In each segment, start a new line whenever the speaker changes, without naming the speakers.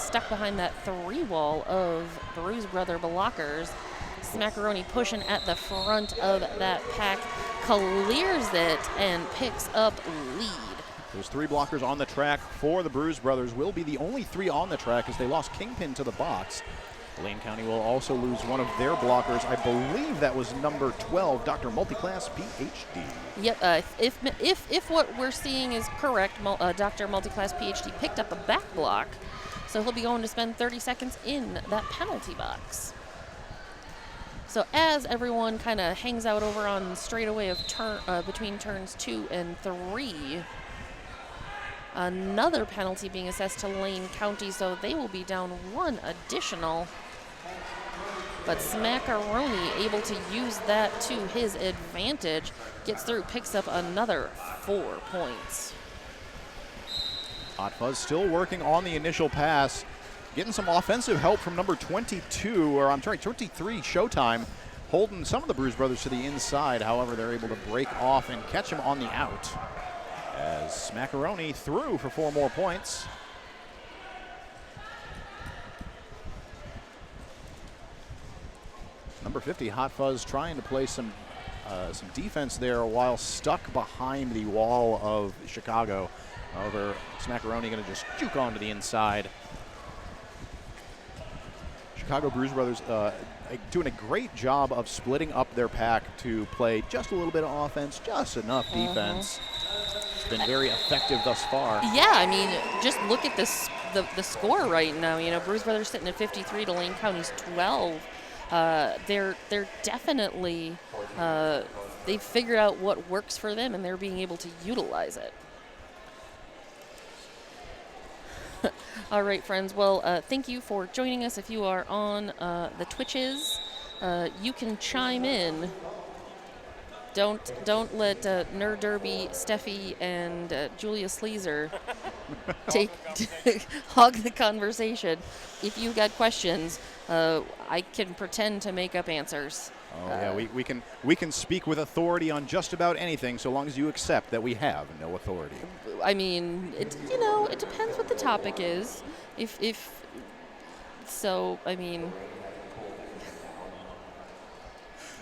stuck behind that 3 wall of Bruise brother blockers. Smackaroni pushing at the front of that pack, clears it and picks up lead.
Those 3 blockers on the track for the Bruise brothers will be the only 3 on the track as they lost Kingpin to the box. Lane County will also lose one of their blockers. I believe that was number 12, Dr. Multiclass PhD.
Yep, if what we're seeing is correct, Dr. Multiclass PhD picked up a back block, so he'll be going to spend 30 seconds in that penalty box. So as everyone kind of hangs out over on the straightaway of between turns 2 and 3, another penalty being assessed to Lane County, so they will be down 1 additional. But Smackaroni able to use that to his advantage, gets through, picks up another 4 points.
Hot Fuzz still working on the initial pass, getting some offensive help from number 23, Showtime, holding some of the Bruise brothers to the inside. However, they're able to break off and catch him on the out. As Smackaroni threw for 4 more points. Number 50, Hot Fuzz, trying to play some defense there while stuck behind the wall of Chicago. However, Smackaroni going to just juke onto the inside. Chicago Bruise brothers doing a great job of splitting up their pack to play just a little bit of offense, just enough defense. It's been very effective thus far.
Yeah, I mean, just look at this the score right now. You know, Bruise brothers sitting at 53 to Lane County's 12. They're definitely they've figured out what works for them, and they're being able to utilize it. All right, friends. Well, thank you for joining us. If you are on the Twitches, you can chime in. Don't let Nerd Derby, Steffi, and Julia Sleazer hog the conversation. If you've got questions, I can pretend to make up answers.
Oh yeah, we can speak with authority on just about anything, so long as you accept that we have no authority.
I mean, it depends what the topic is. If so, I mean.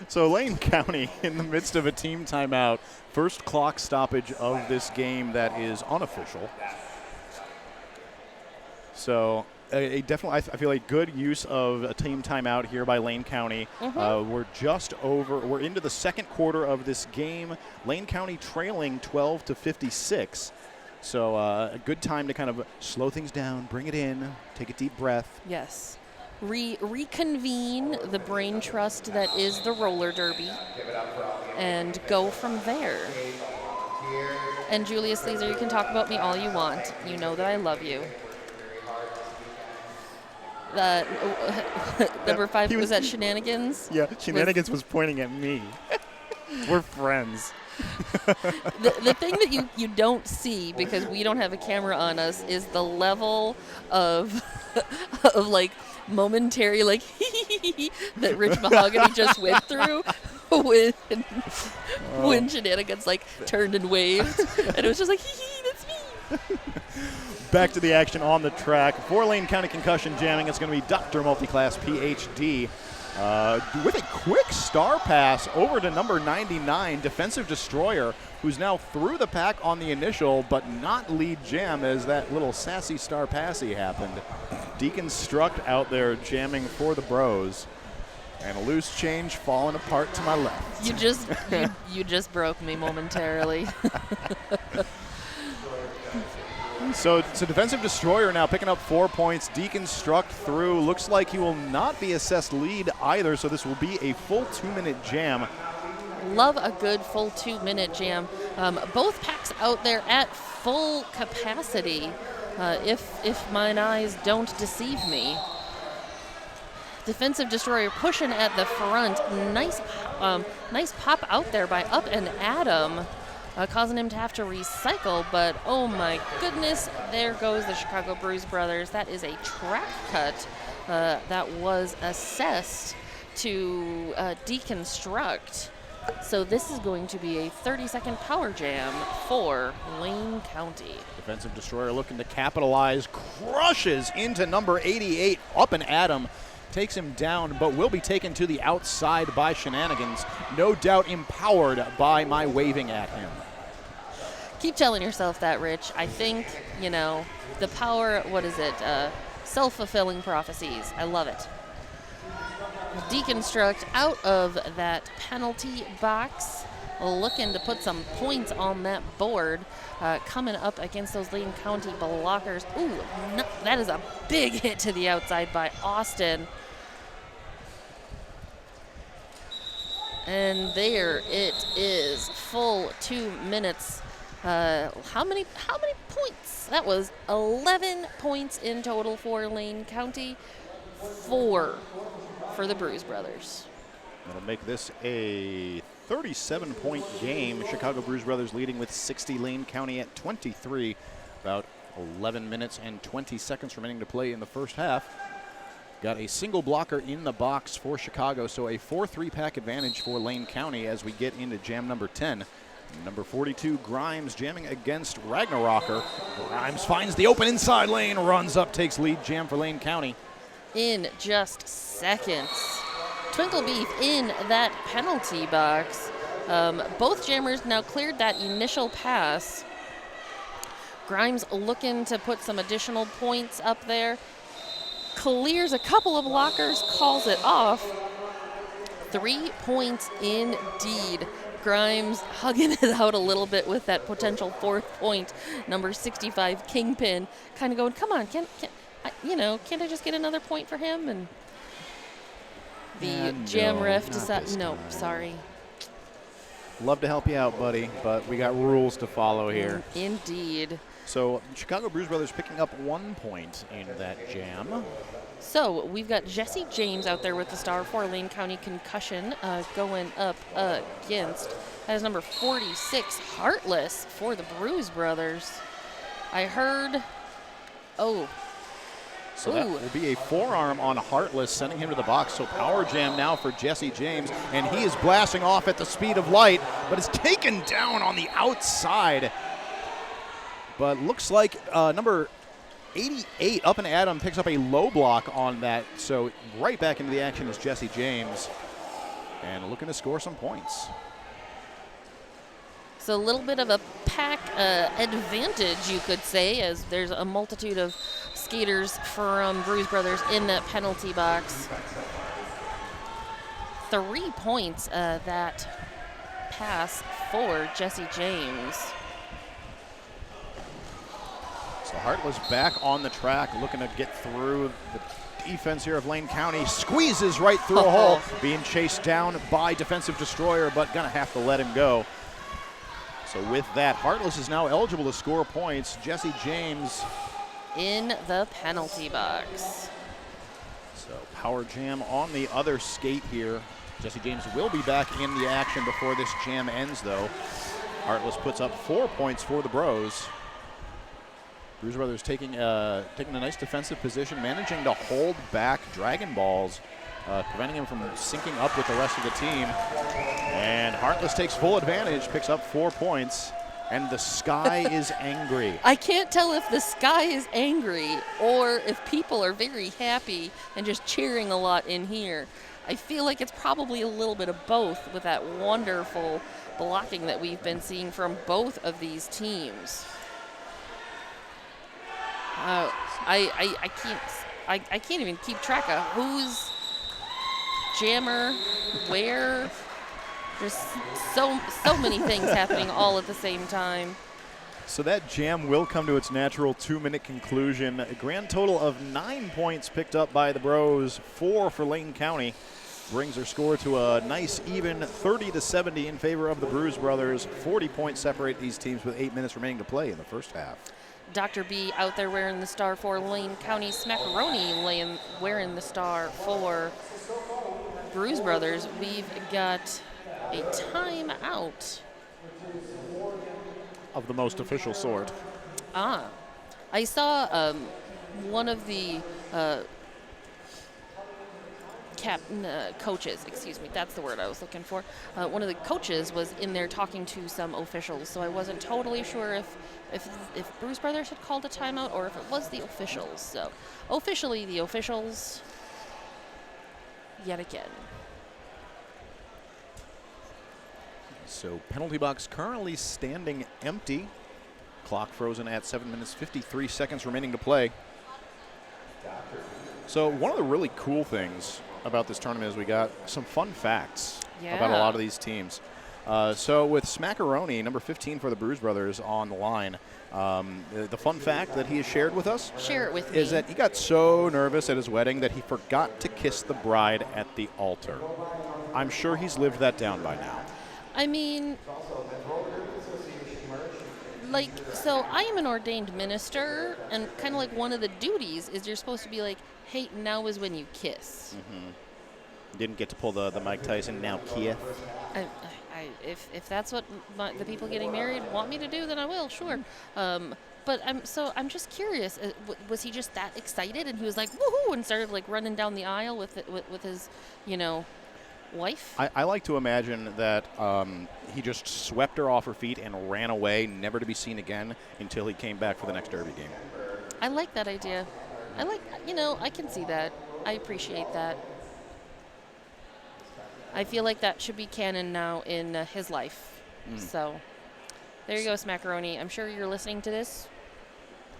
So Lane County in the midst of a team timeout, first clock stoppage of this game that is unofficial. So definitely, I feel like good use of a team timeout here by Lane County.
Mm-hmm.
We're into the second quarter of this game. Lane County trailing 12-56. So a good time to kind of slow things down, bring it in, take a deep breath.
Yes. Reconvene the brain trust that is the roller derby and go from there. And Julia Sleazer, you can talk about me all you want. You know that I love you. Number 5, was that Shenanigans?
Yeah, Shenanigans was pointing at me. We're friends.
The thing that you don't see, because we don't have a camera on us, is the level of like momentary that Rich Mahogany just went through when Shenanigans turned and waved, and it was just like, that's me.
Back to the action on the track. For Lane County Concussion jamming, it's going to be Dr. Multiclass PhD with a quick star pass over to number 99, Defensive Destroyer, who's now through the pack on the initial, but not lead jam as that little sassy star passy happened. Deconstruct out there jamming for the bros. And a loose change falling apart to my left.
You just broke me momentarily.
So Defensive Destroyer now picking up 4 points. Deconstruct through. Looks like he will not be assessed lead either, so this will be a full 2-minute jam.
Love a good full 2-minute jam. Both packs out there at full capacity, if mine eyes don't deceive me. Defensive Destroyer pushing at the front. Nice pop out there by Up and Adam. Causing him to have to recycle, but oh my goodness, there goes the Chicago Bruise brothers. That is a track cut that was assessed to Deconstruct So this is going to be a 30-second power jam for Lane County.
Defensive destroyer looking to capitalize, crushes into number 88, up and Adam. Takes him down, but will be taken to the outside by Shenanigans. No doubt empowered by my waving at him.
Keep telling yourself that, Rich. I think, you know, the power, what is it? Self-fulfilling prophecies. I love it. Deconstruct out of that penalty box, looking to put some points on that board, coming up against those Lane County blockers. Ooh, no, that is a big hit to the outside by Austin. And there it is, full 2 minutes. How many points? That was 11 points in total for Lane County, 4 for the Bruise brothers.
That'll make this a 37-point game. Chicago Bruise brothers leading with 60, Lane County at 23. About 11 minutes and 20 seconds remaining to play in the first half. Got a single blocker in the box for Chicago, so a 4-3 pack advantage for Lane County as we get into jam number 10. Number 42, Grimes, jamming against Ragnarocker. Grimes finds the open inside lane, runs up, takes lead jam for Lane County.
In just seconds. Twinkle Beef in that penalty box. Both jammers now cleared that initial pass. Grimes looking to put some additional points up there. Clears a couple of blockers, calls it off. 3 points indeed. Grimes hugging it out a little bit with that potential 4th point. Number 65, Kingpin, kind of going, come on, can't I just get another point for him? And the jam ref decided, no, sorry.
Love to help you out, buddy, but we got rules to follow here.
Indeed.
So Chicago Bruise brothers picking up 1 point in that jam.
So we've got Jesse James out there with the star for Lane County Concussion, going up against, that is number 46, Heartless for the Bruise brothers. I heard,
So that will be a forearm on Heartless, sending him to the box. So power jam now for Jesse James, and he is blasting off at the speed of light, but is taken down on the outside. But looks like number 88, Up and Adam, picks up a low block on that. So right back into the action is Jesse James, and looking to score some points.
So a little bit of a pack advantage, you could say, as there's a multitude of skaters from Bruise brothers in that penalty box. 3 points that pass for Jesse James.
So Heartless back on the track, looking to get through the defense here of Lane County. Squeezes right through a hole, being chased down by defensive destroyer, but gonna have to let him go. So with that, Heartless is now eligible to score points. Jesse James
in the penalty box.
So power jam on the other skate here. Jesse James will be back in the action before this jam ends, though. Heartless puts up 4 points for the Bros. Bruise brothers taking a nice defensive position, managing to hold back Dragon Balls, preventing him from syncing up with the rest of the team. And Heartless takes full advantage, picks up 4 points, and the sky is angry.
I can't tell if the sky is angry or if people are very happy and just cheering a lot in here. I feel like it's probably a little bit of both with that wonderful blocking that we've been seeing from both of these teams. I can't even keep track of who's jammer, where. There's so many things happening all at the same time.
So that jam will come to its natural 2-minute conclusion. A grand total of 9 points picked up by the Bros, 4 for Lane County. Brings their score to a nice even 30-70 in favor of the Bruise brothers. 40 points separate these teams with 8 minutes remaining to play in the first half.
Dr. B out there wearing the star for Lane County. Smackaroni wearing the star for Bruise brothers. We've got a timeout.
Of the most official sort.
I saw one of the coaches, excuse me, that's the word I was looking for. One of the coaches was in there talking to some officials, so I wasn't totally sure if Bruise Brothers had called a timeout or if it was the officials. So officially the officials yet again.
So penalty box currently standing empty. Clock frozen at 7 minutes, 53 seconds remaining to play. So one of the really cool things about this tournament is we got some fun facts about a lot of these teams. So with Smackaroni, number 15 for the Bruise Brothers, on the line, the fun fact that he has shared with us is that he got so nervous at his wedding that he forgot to kiss the bride at the altar. I'm sure he's lived that down by now.
I mean, like, so I am an ordained minister, and kind of like one of the duties is you're supposed to be like, hey, now is when you kiss.
Mm-hmm. Didn't get to pull the Mike Tyson now kiss.
If that's what the people getting married want me to do, then I will, sure. But I'm just curious. Was he just that excited and he was like woohoo and started like running down the aisle with his, wife?
I like to imagine that he just swept her off her feet and ran away, never to be seen again until he came back for the next Derby game.
I like that idea. I can see that. I appreciate that. I feel like that should be canon now in his life. So there you go, Smackaroni. I'm sure you're listening to this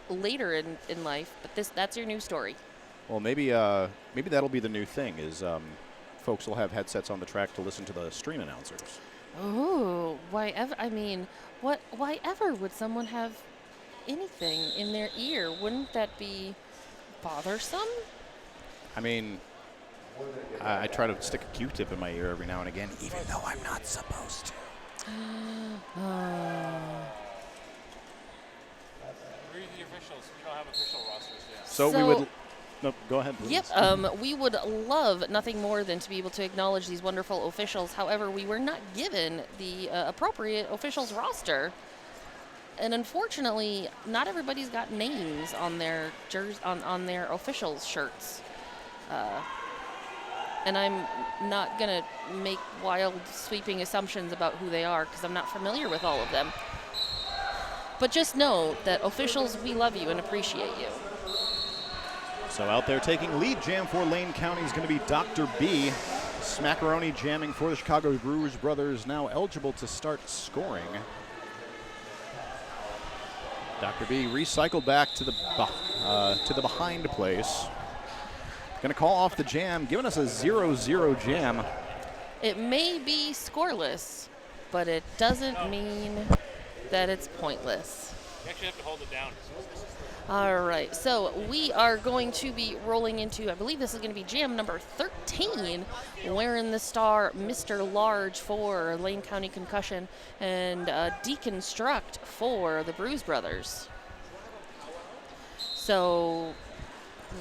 later in life, but that's your new story.
Well, maybe that'll be the new thing is folks will have headsets on the track to listen to the stream announcers.
Oh, why ever? I mean, why ever would someone have anything in their ear? Wouldn't that be bothersome?
I mean, I try to stick a Q-tip in my ear every now and again, even though I'm not supposed to.
Read the officials. We don't have official rosters yet.
So we would. No, go ahead, please.
Yep. We would love nothing more than to be able to acknowledge these wonderful officials. However, we were not given the appropriate officials roster. And unfortunately, not everybody's got names on their on their officials shirts. And I'm not going to make wild, sweeping assumptions about who they are because I'm not familiar with all of them. But just know that officials, we love you and appreciate you.
So out there taking lead jam for Lane County is going to be Dr. B. Smackaroni jamming for the Chicago Bruise Brothers, now eligible to start scoring. Dr. B recycled back to the behind place. Going to call off the jam, giving us a 0-0 jam.
It may be scoreless, but it doesn't mean that it's pointless.
You actually have to hold it down.
All right, so we are going to be rolling into, I believe this is going to be jam number 13, wearing the star Mr. Large for Lane County Concussion and Deconstruct for the Bruise Brothers. So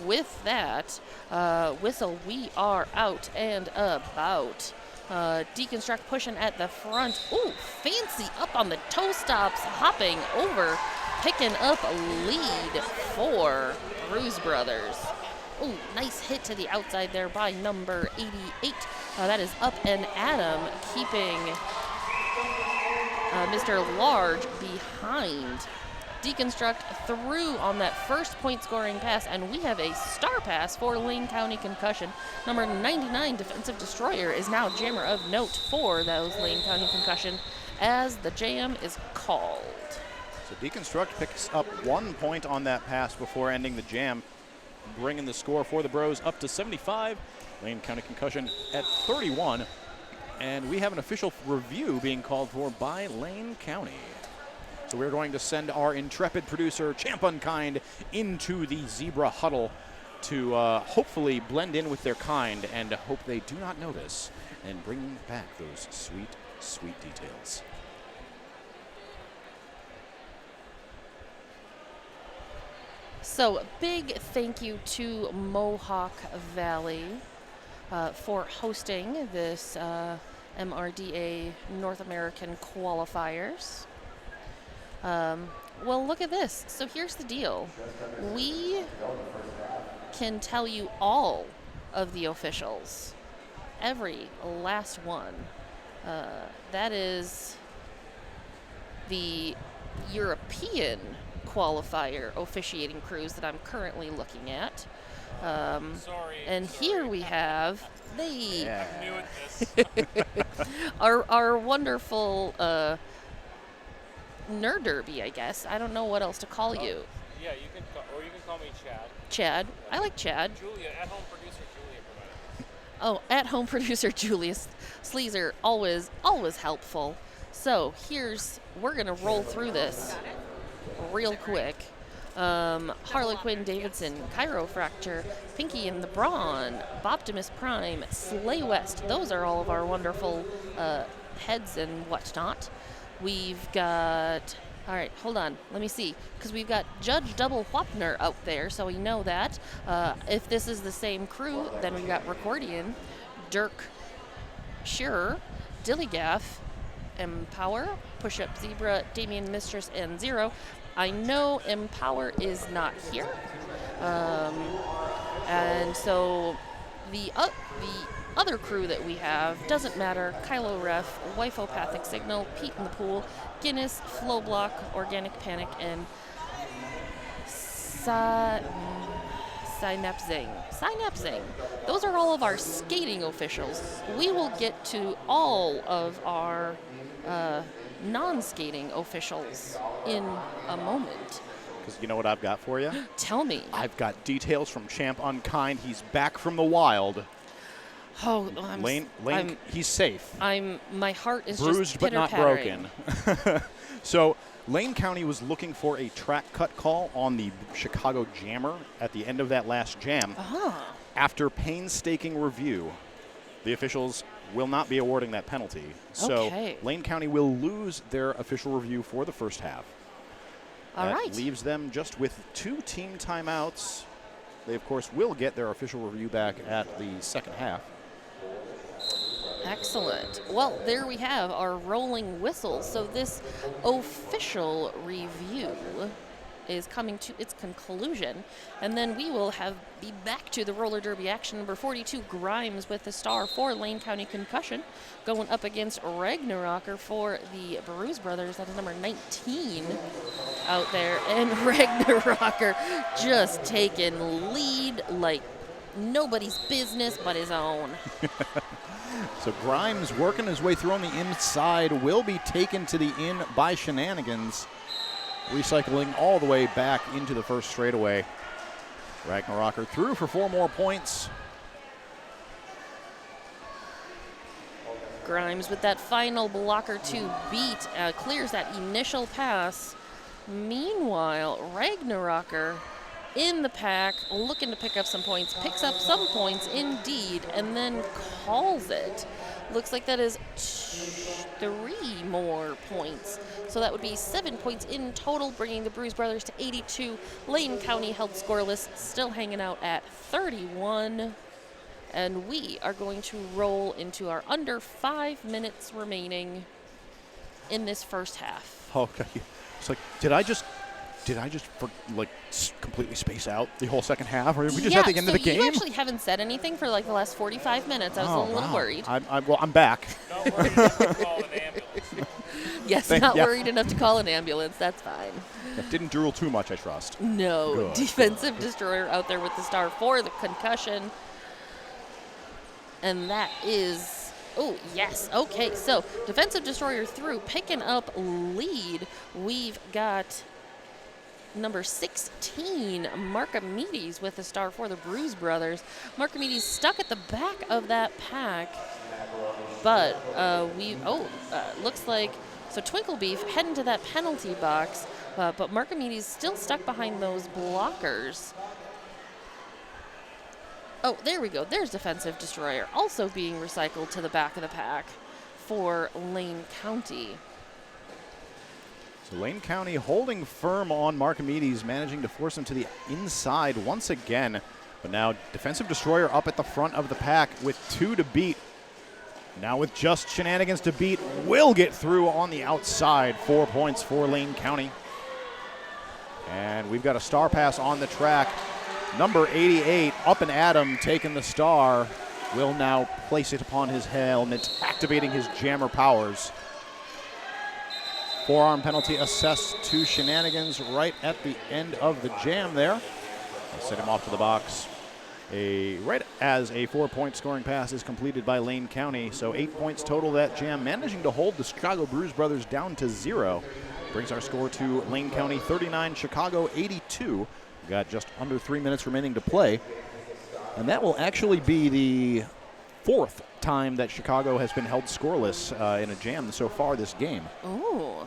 with that whistle, we are out and about. Deconstruct pushing at the front. Ooh, fancy up on the toe stops, hopping over, picking up a lead for Bruise Brothers. Ooh, nice hit to the outside there by number 88. That is Up and Adam, keeping Mr. Large behind. Deconstruct through on that first point scoring pass, and we have a star pass for Lane County Concussion. Number 99, Defensive Destroyer, is now jammer of note for those Lane County Concussion as the jam is called.
So Deconstruct picks up 1 point on that pass before ending the jam, bringing the score for the Bros up to 75. Lane County Concussion at 31. And we have an official review being called for by Lane County. So we're going to send our intrepid producer, Champ Unkind, into the zebra huddle to hopefully blend in with their kind and hope they do not notice and bring back those sweet, sweet details.
So big thank you to Mohawk Valley for hosting this MRDA North American qualifiers. Well, look at this. So here's the deal. We can tell you all of the officials. Every last one. That is the European qualifier officiating crews that I'm currently looking at. And here we have the
I'm new at this.
our wonderful nerd derby, I guess. I don't know what else to call you.
Yeah, you can call me Chad.
Chad. I like Chad.
Julia, at-home producer Julia provided this.
Oh, at-home producer Julius Sleazer, always helpful. So we're gonna roll through this real quick. Harlequin Davidson, Chiropractor, Pinky and the Brawn, Boptimus Prime, Slay West. Those are all of our wonderful heads and whatnot. We've got, all right, hold on, let me see, because we've got Judge Double Whopner out there, so we know that. If this is the same crew, then we've got Recordian, Dirk Shearer, Dillygaff, Empower, Push Up Zebra, Damien Mistress, and Zero. I know Empower is not here. And so the other crew that we have doesn't matter. Kylo Ref, Wifopathic Signal, Pete in the Pool, Guinness, Flow Block, Organic Panic, and Synapsing. Those are all of our skating officials. We will get to all of our non-skating officials in a moment.
Because you know what I've got for you?
Tell me.
I've got details from Champ Unkind. He's back from the wild.
Oh,
Lane, he's safe.
My heart is
bruised
just
but not
pitter-pattering.
broken. So Lane County was looking for a track cut call on the Chicago Jammer at the end of that last jam. After painstaking review, the officials will not be awarding that penalty. So Lane County will lose their official review for the first half. That leaves them just with 2 team timeouts. They, of course, will get their official review back at the second half.
Excellent. Well, there we have our rolling whistle. So this official review is coming to its conclusion, and then we will be back to the roller derby action. Number 42, Grimes with the star for Lane County Concussion, going up against Ragnarocker for the Bruise brothers. That is number 19 out there, and Ragnarocker just taking lead like nobody's business but his own.
So Grimes working his way through on the inside, will be taken to the in by Shenanigans, recycling all the way back into the first straightaway. Ragnarocker through for 4 more points.
Grimes with that final blocker to beat, clears that initial pass. Meanwhile, Ragnarocker in the pack, looking to pick up some points, picks up some points indeed, and then calls it. Looks like that is 3 more points. So that would be 7 points in total, bringing the Bruise brothers to 82. Lane County held scoreless, still hanging out at 31. And we are going to roll into our under 5 minutes remaining in this first half.
Okay. It's like, did I just completely space out the whole second half, or did we just at the end of the game?
You actually haven't said anything for like the last 45 minutes. I was a little worried.
I'm back.
Not worried enough to call an ambulance.
Yes, worried enough to call an ambulance. That's fine.
That didn't drool too much, I trust.
No.
Good.
Defensive destroyer out there with the star for the Concussion. And that is, oh, yes. Okay, so defensive destroyer through, picking up lead. We've got number 16, Marcomedes with the star for the Bruise brothers. Marcomedes stuck at the back of that pack, but looks like, so Twinkle Beef heading to that penalty box, but Marcomedes still stuck behind those blockers. Oh, there we go. There's defensive destroyer also being recycled to the back of the pack for Lane County.
So Lane County holding firm on Marcomedes, managing to force him to the inside once again. But now defensive destroyer up at the front of the pack with 2 to beat. Now with just Shenanigans to beat, will get through on the outside. 4 points for Lane County. And we've got a star pass on the track. Number 88, up and at him, taking the star. Will now place it upon his helmet, activating his jammer powers. Forearm penalty assessed to Shenanigans right at the end of the jam there. I'll send him off to the box. Right as a 4-point scoring pass is completed by Lane County. So 8 points total that jam, managing to hold the Chicago Bruise brothers down to 0. Brings our score to Lane County 39, Chicago 82. We've got just under 3 minutes remaining to play. And that will actually be the 4th time that Chicago has been held scoreless in a jam so far this game.
Ooh.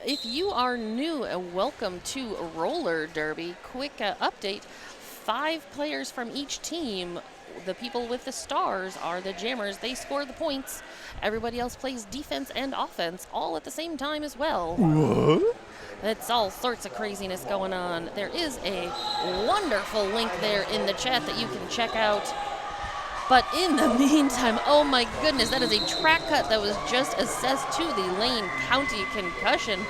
If you are new, welcome to Roller Derby. Quick update. 5 players from each team. The people with the stars are the jammers. They score the points. Everybody else plays defense and offense all at the same time as well.
What?
It's all sorts of craziness going on. There is a wonderful link there in the chat that you can check out. But in the meantime, oh my goodness, that is a track cut that was just assessed to the Lane County Concussion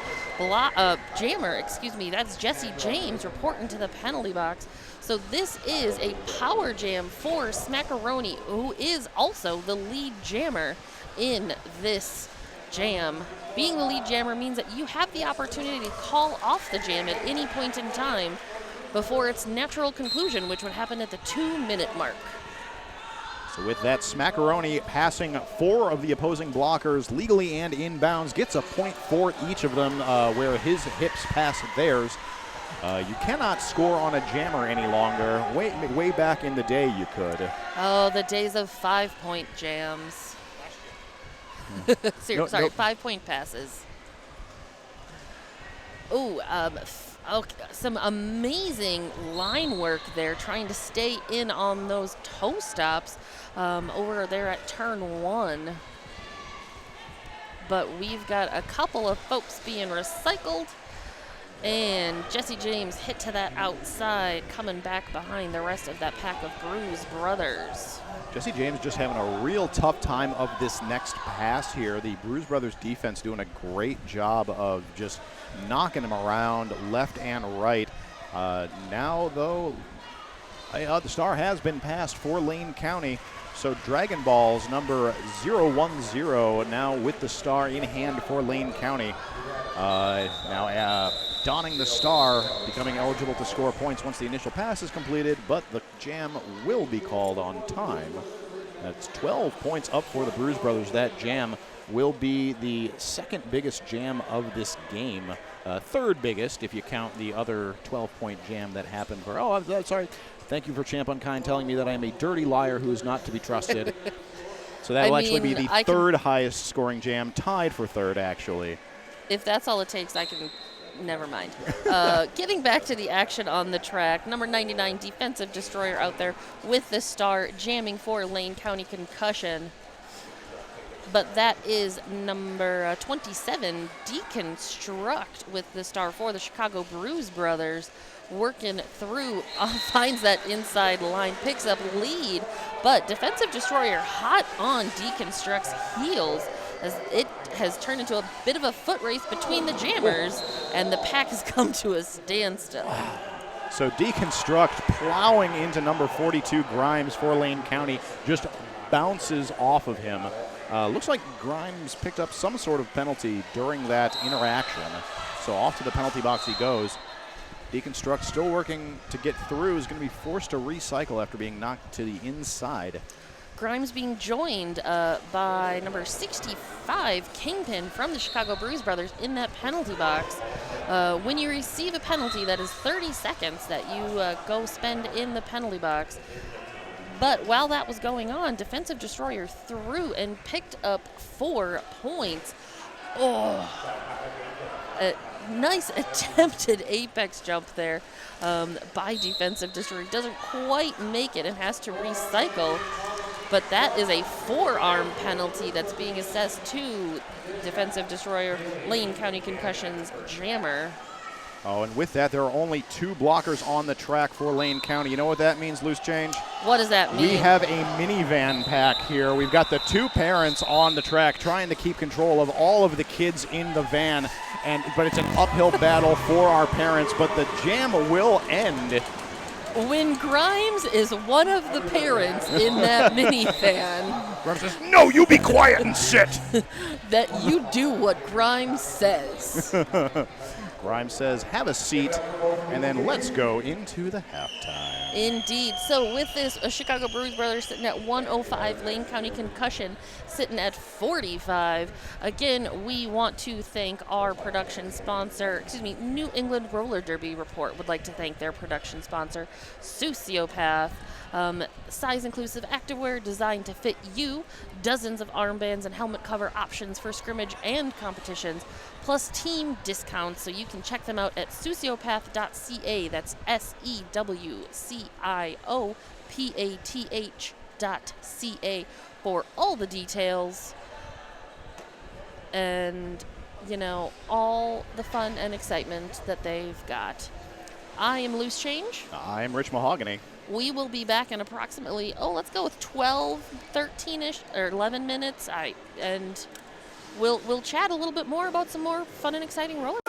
jammer. Excuse me, that's Jesse James reporting to the penalty box. So this is a power jam for Smackaroni, who is also the lead jammer in this jam. Being the lead jammer means that you have the opportunity to call off the jam at any point in time before its natural conclusion, which would happen at the 2-minute mark.
So with that, Smackaroni passing 4 of the opposing blockers legally and inbounds, gets a point for each of them where his hips pass theirs. You cannot score on a jammer any longer. Way back in the day you could.
Oh, the days of 5-point jams. Sorry, 5-point passes. Ooh, okay, some amazing line work there, trying to stay in on those toe stops over there at turn 1. But we've got a couple of folks being recycled. And Jesse James hit to that outside, coming back behind the rest of that pack of Bruise brothers.
Jesse James just having a real tough time of this next pass here. The Bruise brothers defense doing a great job of just knocking him around left and right. Now, though, the star has been passed for Lane County. So Dragon Balls number 010 now with the star in hand for Lane County. Now donning the star, becoming eligible to score points once the initial pass is completed, but the jam will be called on time. That's 12 points up for the Bruise brothers. That jam will be the 2nd biggest jam of this game. 3rd biggest if you count the other 12-point jam that happened for, I'm sorry. Thank you for Champ Unkind telling me that I am a dirty liar who is not to be trusted. So that will actually be the 3rd highest scoring jam, tied for 3rd actually.
If that's all it takes, I can, never mind. Getting back to the action on the track, number 99 Defensive Destroyer out there with the star jamming for Lane County Concussion. But that is number 27 Deconstruct with the star for the Chicago Bruise brothers. Working through, finds that inside line, picks up lead, but Defensive Destroyer hot on Deconstruct's heels as it has turned into a bit of a foot race between the jammers, and the pack has come to a standstill.
So Deconstruct plowing into number 42 Grimes for Lane County, just bounces off of him. Looks like Grimes picked up some sort of penalty during that interaction. So off to the penalty box he goes. Deconstruct still working to get through, is going to be forced to recycle after being knocked to the inside.
Grimes being joined by number 65, Kingpin from the Chicago Bruise brothers in that penalty box. When you receive a penalty, that is 30 seconds that you go spend in the penalty box. But while that was going on, Defensive Destroyer threw and picked up 4 points. Nice attempted apex jump there by Defensive Destroyer. Doesn't quite make it and has to recycle. But that is a forearm penalty that's being assessed to Defensive Destroyer, Lane County Concussion's jammer.
Oh, and with that, there are only 2 blockers on the track for Lane County. You know what that means, Loose Change?
What does that mean?
We have a minivan pack here. We've got the 2 parents on the track trying to keep control of all of the kids in the van. But it's an uphill battle for our parents, but the jam will end
When Grimes is one of the parents in that minifan,
Grimes says, "No, you be quiet and sit."
that you do what Grimes says.
Grimes says, "Have a seat," and then let's go into the halftime.
Indeed. So with this, Chicago Bruise Brothers sitting at 105, Lane County Concussion sitting at 45. Again, we want to thank our production sponsor, New England Roller Derby Report would like to thank their production sponsor, Sociopath. Size-inclusive activewear designed to fit you. Dozens of armbands and helmet cover options for scrimmage and competitions, plus team discounts. So you can check them out at sociopath.ca. That's SEWCIOPATH.ca for all the details and, all the fun and excitement that they've got. I am Loose Change.
I'm Rich Mahogany.
We will be back in approximately, let's go with 12, 13-ish, or 11 minutes. And we'll chat a little bit more about some more fun and exciting roller.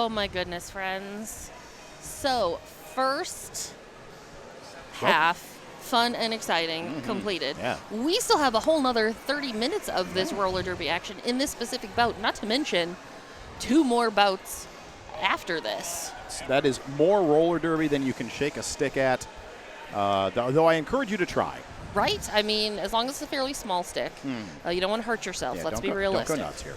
Oh, my goodness, friends. So, first half, fun and exciting, completed.
Yeah.
We still have a whole nother 30 minutes of this roller derby action in this specific bout, not to mention 2 more bouts after this.
That is more roller derby than you can shake a stick at, though I encourage you to try.
Right? I mean, as long as it's a fairly small stick, you don't want to hurt yourself.
Yeah,
Let's be
don't
realistic.
go nuts here.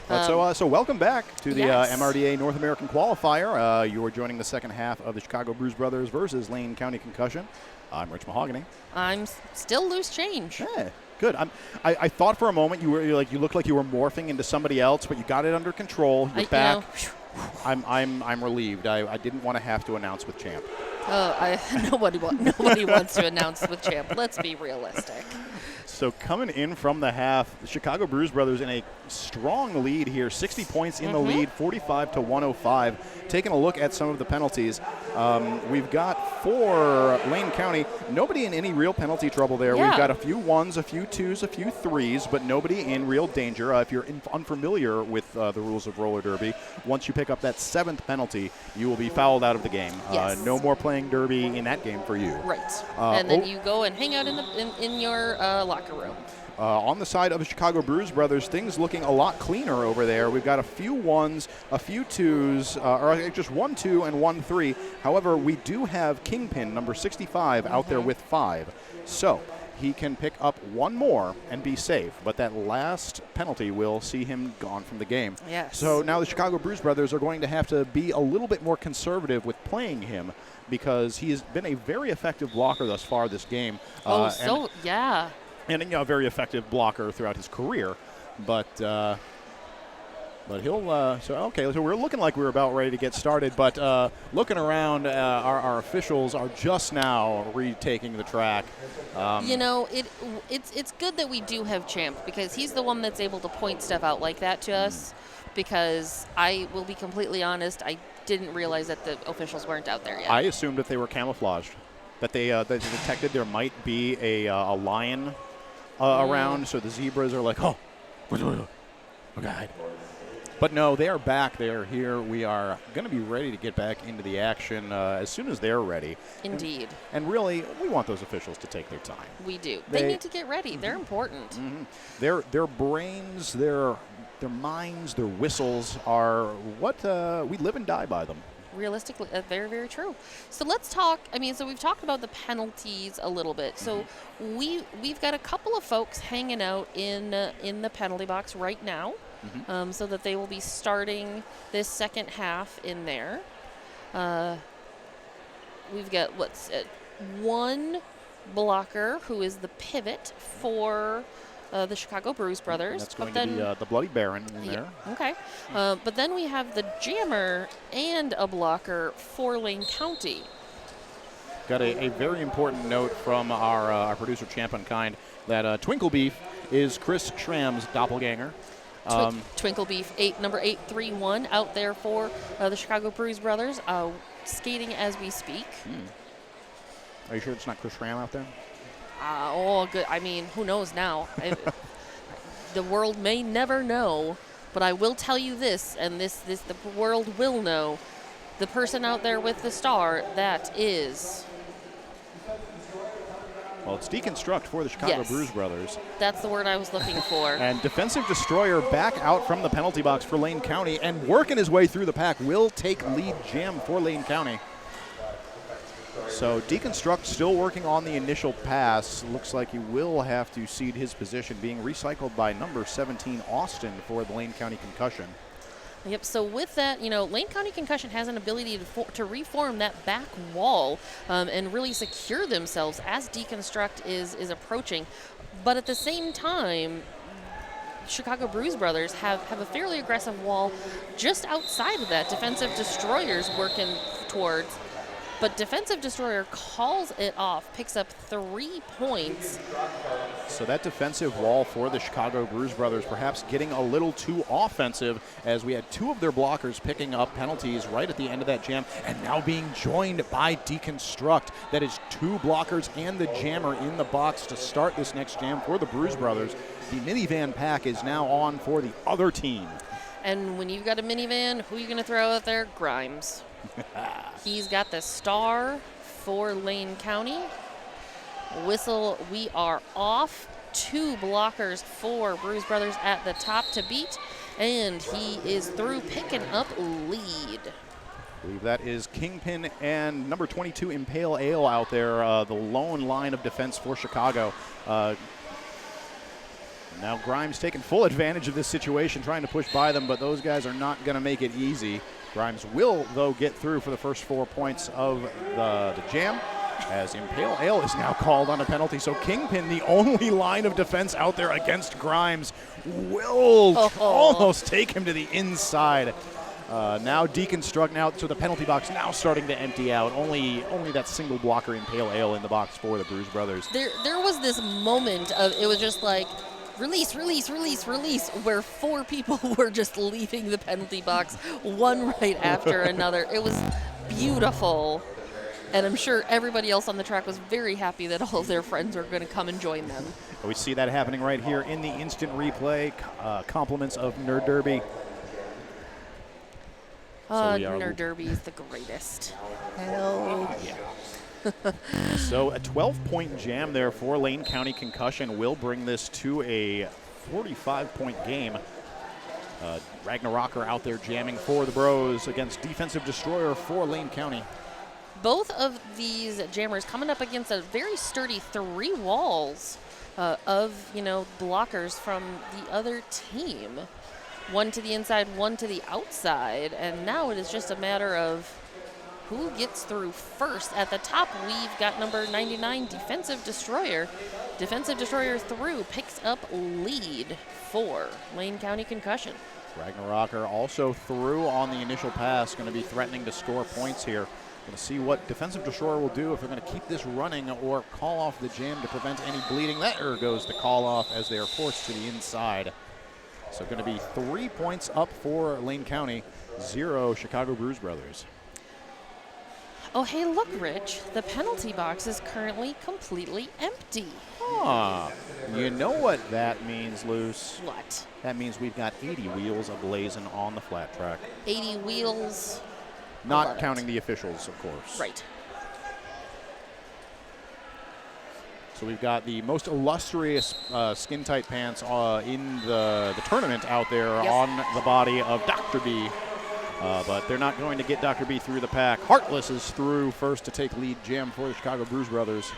So welcome back to the
Yes.
MRDA North American Qualifier. You are joining the second half of the Chicago Bruise Brothers versus Lane County Concussion. I'm Rich Mahogany.
I'm still loose change.
Yeah, good. I thought for a moment you looked like you were morphing into somebody else, but you got it under control. You're back. I'm relieved. I didn't want to have to announce with champ.
Nobody wants to announce with champ. Let's be realistic.
So coming in from the half, the Chicago Bruise Brothers in a strong lead here, 60 points in the lead, 45 to 105. Taking a look at some of the penalties, we've got for Lane County, nobody in any real penalty trouble there.
Yeah.
We've got a few 1s, a few 2s, a few 3s, but nobody in real danger. If you're unfamiliar with the rules of roller derby, once you pick up that 7th penalty, you will be fouled out of the game.
Yes.
No more playing derby in that game for you.
Right. And then you go and hang out in your locker room.
On the side of the Chicago Bruise Brothers, things looking a lot cleaner over there. We've got a few 1s, a few 2s, or just 1 2 and 1 3. However, we do have Kingpin, number 65, out there with 5. So he can pick up 1 more and be safe, but that last penalty will see him gone from the game.
Yes.
So now the Chicago Bruise Brothers are going to have to be a little bit more conservative with playing him because he has been a very effective blocker thus far this game.
Yeah.
And a very effective blocker throughout his career, but he'll. So we're looking like we're about ready to get started, but looking around, our officials are just now retaking the track.
It's good that we do have Champ because he's the one that's able to point stuff out like that to us. Because I will be completely honest, I didn't realize that the officials weren't out there yet.
I assumed that they were camouflaged, that they detected there might be a lion around, so the zebras are like, oh, okay. But no, they are back. They are here. We are going to be ready to get back into the action as soon as they're ready.
Indeed.
And really, we want those officials to take their time.
We do. They need to get ready. They're important.
Their brains, their minds, their whistles are what we live and die by them.
Realistically, very, very true. So let's talk. So we've talked about the penalties a little bit. So we've got a couple of folks hanging out in the penalty box right now, so that they will be starting this second half in there. We've got one blocker who is the pivot for the Chicago Bruise Brothers.
That's going to be the Bloody Baron in there.
Okay. But then we have the jammer and a blocker for Lane County.
Got a very important note from our producer, Champ Unkind, that Twinkle Beef is Chris Schramm's doppelganger.
Twinkle Beef, number 831, out there for the Chicago Bruise Brothers, skating as we speak.
Are you sure it's not Chris Schramm out there?
Good. Who knows now? The world may never know, but I will tell you this, and the world will know. The person out there with the star, that is...
Well, it's deconstruct for the Chicago
Yes.
Bruise Brothers.
That's the word I was looking for.
And defensive destroyer back out from the penalty box for Lane County and working his way through the pack will take lead jam for Lane County. So deconstruct still working on the initial pass. Looks like he will have to cede his position, being recycled by number 17 Austin for the Lane County Concussion.
Yep, so with that, Lane County Concussion has an ability to reform that back wall and really secure themselves as deconstruct is approaching. But at the same time, Chicago Bruise Brothers have a fairly aggressive wall just outside of that. Defensive destroyers working towards. But defensive destroyer calls it off, picks up 3 points.
So that defensive wall for the Chicago Bruise Brothers perhaps getting a little too offensive as we had 2 of their blockers picking up penalties right at the end of that jam and now being joined by deconstruct. That is 2 blockers and the jammer in the box to start this next jam for the Bruise Brothers. The minivan pack is now on for the other team.
And when you've got a minivan, who are you going to throw out there? Grimes. He's got the star for Lane County. Whistle, we are off. 2 blockers for Bruise Brothers at the top to beat. And he is through, picking up lead.
I believe that is Kingpin and number 22 Impale Ale out there, the lone line of defense for Chicago. Now Grimes taking full advantage of this situation, trying to push by them, but those guys are not going to make it easy. Grimes will, though, get through for the first 4 points of the jam, as Impale Ale is now called on a penalty. So Kingpin, the only line of defense out there against Grimes, will almost take him to the inside. Now deconstruct now, so the penalty box now starting to empty out. Only that single blocker Impale Ale in the box for the Bruise Brothers.
There was this moment of, it was just like, release, release, release, release, where 4 people were just leaving the penalty box, one right after another. It was beautiful. And I'm sure everybody else on the track was very happy that all of their friends were going to come and join them.
We see that happening right here in the instant replay. Compliments of Nerd Derby.
Nerd Derby is the greatest.
Hell yeah. So a 12-point jam there for Lane County Concussion will bring this to a 45-point game. Ragnarocker out there jamming for the Bros against Defensive Destroyer for Lane County.
Both of these jammers coming up against a very sturdy 3 walls of, blockers from the other team. 1 to the inside, 1 to the outside, and now it is just a matter of who gets through first. At the top, we've got number 99, Defensive Destroyer. Defensive Destroyer through, picks up lead for Lane County Concussion.
Ragnarocker also through on the initial pass, going to be threatening to score points here. Going to see what Defensive Destroyer will do if they're going to keep this running or call off the jam to prevent any bleeding. That goes to call off as they are forced to the inside. So going to be 3 points up for Lane County, 0 Chicago Bruise Brothers.
Oh, hey, look, Rich. The penalty box is currently completely empty.
You know what that means, Luce?
What?
That means we've got 80 wheels ablazing on the flat track.
80 wheels.
Not counting the officials, of course.
Right.
So we've got the most illustrious skin-tight pants in the tournament out there on the body of Dr. B. But they're not going to get Dr. B through the pack. Heartless is through first to take lead jam for the Chicago Bruise Brothers.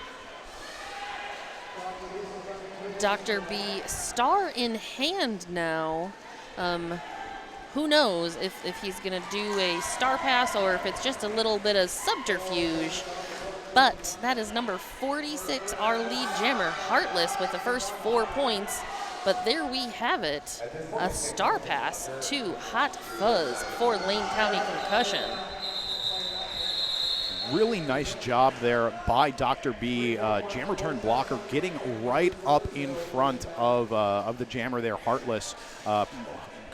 Dr. B, star in hand now. Who knows if he's going to do a star pass or if it's just a little bit of subterfuge. But that is number 46, our lead jammer, Heartless, with the first 4 points. But there we have it, a star pass to Hot Fuzz for Lane County Concussion.
Really nice job there by Dr. B, jammer turn blocker, getting right up in front of the jammer there, Heartless,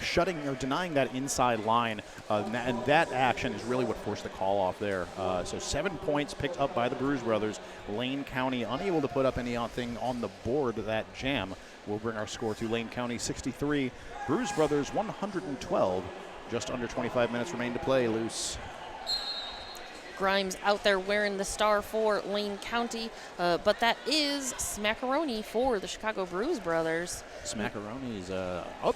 shutting or denying that inside line, and that action is really what forced the call off there. So 7 points picked up by the Bruise Brothers. Lane County unable to put up anything on the board that jam. We'll bring our score to Lane County 63, Bruise Brothers 112. Just under 25 minutes remain to play, Luce.
Grimes out there wearing the star for Lane County, but that is Smackaroni for the Chicago Bruise Brothers.
Smackaroni's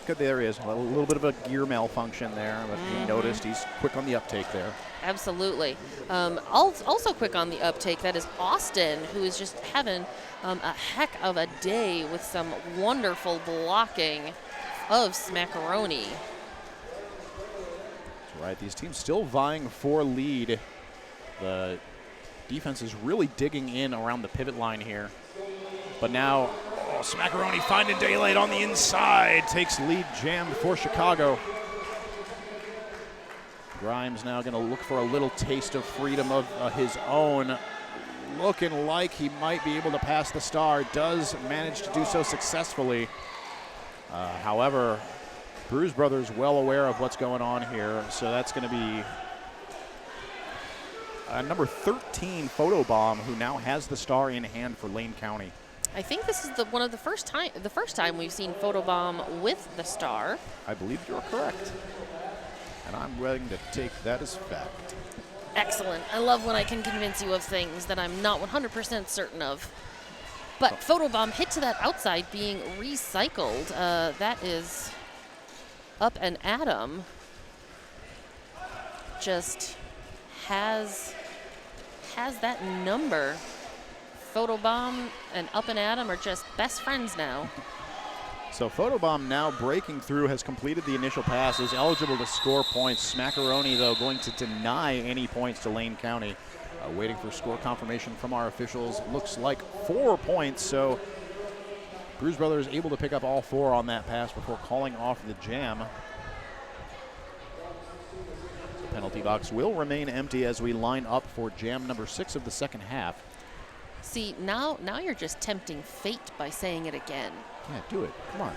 good. There he is. A little bit of a gear malfunction there, but he noticed. He's quick on the uptake there.
Absolutely. Also quick on the uptake, that is Austin, who is just having a heck of a day with some wonderful blocking of Smackaroni.
That's right. These teams still vying for lead. The defense is really digging in around the pivot line here. But now, Smackaroni finding daylight on the inside. Takes lead jammed for Chicago. Grimes now going to look for a little taste of freedom of his own. Looking like he might be able to pass the star. Does manage to do so successfully. However, Bruise Brothers well aware of what's going on here. So that's going to be number 13, Photobomb, who now has the star in hand for Lane County.
I think this is the first time we've seen Photobomb with the star.
I believe you're correct. And I'm willing to take that as fact.
Excellent. I love when I can convince you of things that I'm not 100% certain of. But Photobomb hit to that outside being recycled. That is Up and Atom. Just has that number. Photobomb and Up and Atom are just best friends now.
So Photobomb now breaking through, has completed the initial pass, is eligible to score points. Smackaroni, though, going to deny any points to Lane County. Waiting for score confirmation from our officials. Looks like 4 points, so Bruise Brothers able to pick up all 4 on that pass before calling off the jam. The penalty box will remain empty as we line up for jam number 6 of the second half.
See, now you're just tempting fate by saying it again.
Yeah, do it. Come on.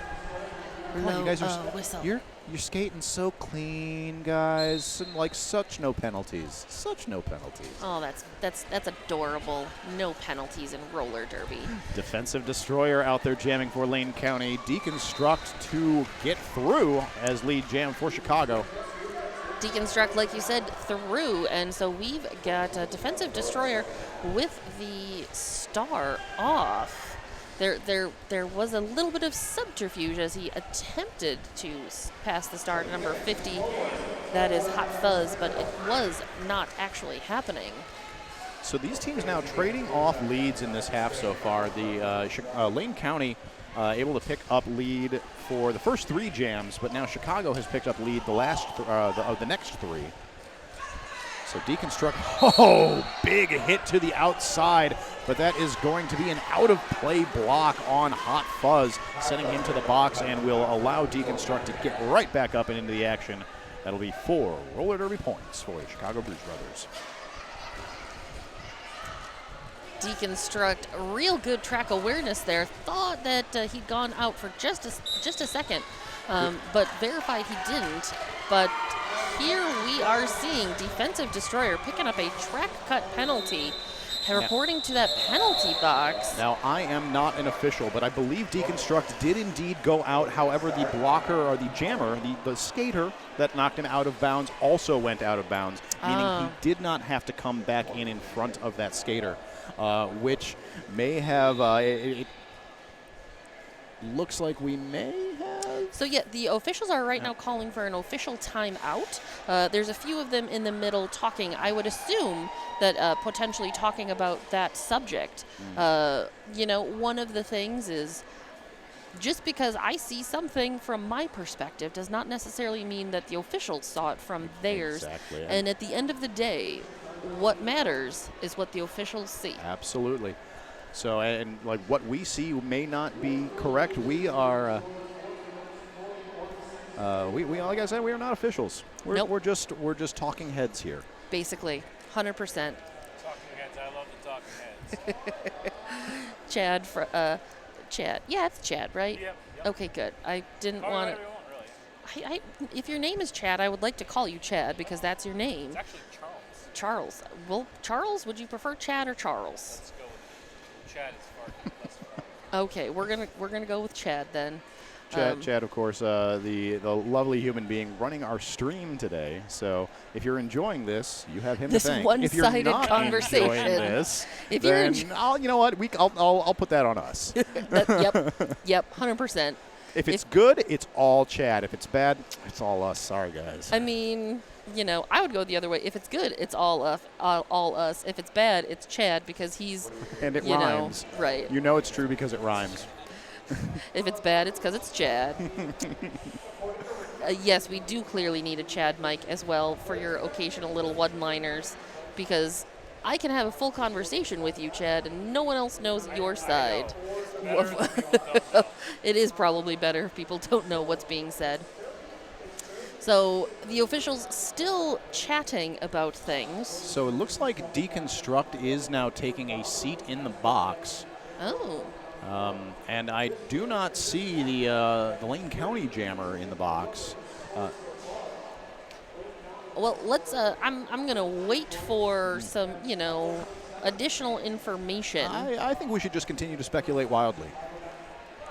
Come
Blow
on, you guys are
whistle.
you're skating so clean, guys. And like such no penalties. Such no penalties.
Oh, that's adorable. No penalties in roller derby.
Defensive destroyer out there jamming for Lane County. Deconstruct to get through as lead jam for Chicago.
Deconstruct, like you said, through, and so we've got a defensive destroyer with the star off. There was a little bit of subterfuge as he attempted to pass the star to number 50. That is Hot Fuzz, but it was not actually happening.
So these teams now trading off leads in this half so far. The Lane County able to pick up lead for the first 3 jams, but now Chicago has picked up lead the next 3. So Deconstruct, big hit to the outside, but that is going to be an out-of-play block on Hot Fuzz, sending him to the box and will allow Deconstruct to get right back up and into the action. That'll be 4 roller derby points for the Chicago Bruise Brothers.
Deconstruct, real good track awareness there. Thought that he'd gone out for just a second, but verified he didn't. But here we are seeing defensive destroyer picking up a track cut penalty and reporting to that penalty box.
Now, I am not an official, but I believe Deconstruct did indeed go out. However, the blocker or the jammer, the skater that knocked him out of bounds also went out of bounds, meaning he did not have to come back in front of that skater, which may have it looks like we may have.
So yeah, the officials are right now calling for an official timeout. There's a few of them in the middle talking. I would assume that potentially talking about that subject. One of the things is just because I see something from my perspective does not necessarily mean that the officials saw it from theirs.
Exactly.
And at the end of the day, what matters is what the officials see.
Absolutely. So, and like what we see may not be correct. We are, we like I said, we are not officials. We're just talking heads here.
Basically, 100%.
Talking heads. I love the talking heads.
Chad. Yeah, it's Chad, right?
Yep.
Okay, good. I didn't
Call
want
it
to.
whatever you want, really.
If your name is Chad, I would like to call you Chad because that's your name.
It's actually Charles.
Charles. Well, Charles, would you prefer Chad or Charles?
Let's go with Chad. Is far less far.
Okay, we're gonna go with Chad then.
Chad, of course, the lovely human being running our stream today. So if you're enjoying this, you have him
This
to thank.
one-sided
if you're not
conversation.
enjoying this,
If you're
then you know what? I'll put that on us.
Yep, 100%.
If it's good, it's all Chad. If it's bad, it's all us. Sorry, guys.
I mean, I would go the other way. If it's good, it's all us. If it's bad, it's Chad because he's
and it rhymes.
Right.
You know it's true because it rhymes.
If it's bad, it's because it's Chad. Yes, we do clearly need a Chad mic as well for your occasional little one-liners because I can have a full conversation with you, Chad, and no one else knows your side. It is probably better if people don't know what's being said. So the officials still chatting about things.
So it looks like Deconstruct is now taking a seat in the box.
Oh.
And I do not see the Lane County jammer in the box.
Well, let's. I'm gonna wait for some, additional information.
I think we should just continue to speculate wildly.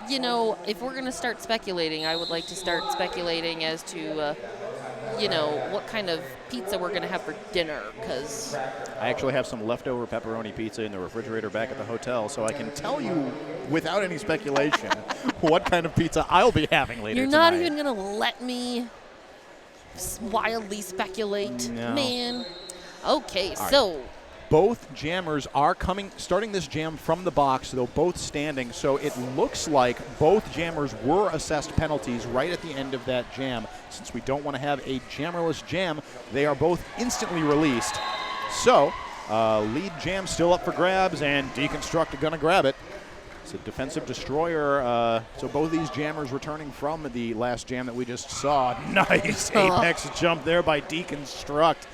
You know, if we're going to start speculating, I would like to start speculating as to, you know, what kind of pizza we're going to have for dinner, because
I actually have some leftover pepperoni pizza in the refrigerator back at the hotel, so I can tell you without any speculation what kind of pizza I'll be having later
you're
tonight.
not even going to let me wildly speculate,
No.
man. Okay,
All right.
so
Both jammers are starting this jam from the box, though both standing, so it looks like both jammers were assessed penalties right at the end of that jam. Since we don't want to have a jammerless jam, they are both instantly released. So, lead jam still up for grabs, and Deconstruct are going to grab it. It's a defensive destroyer, so both these jammers returning from the last jam that we just saw. Nice apex jump there by Deconstruct.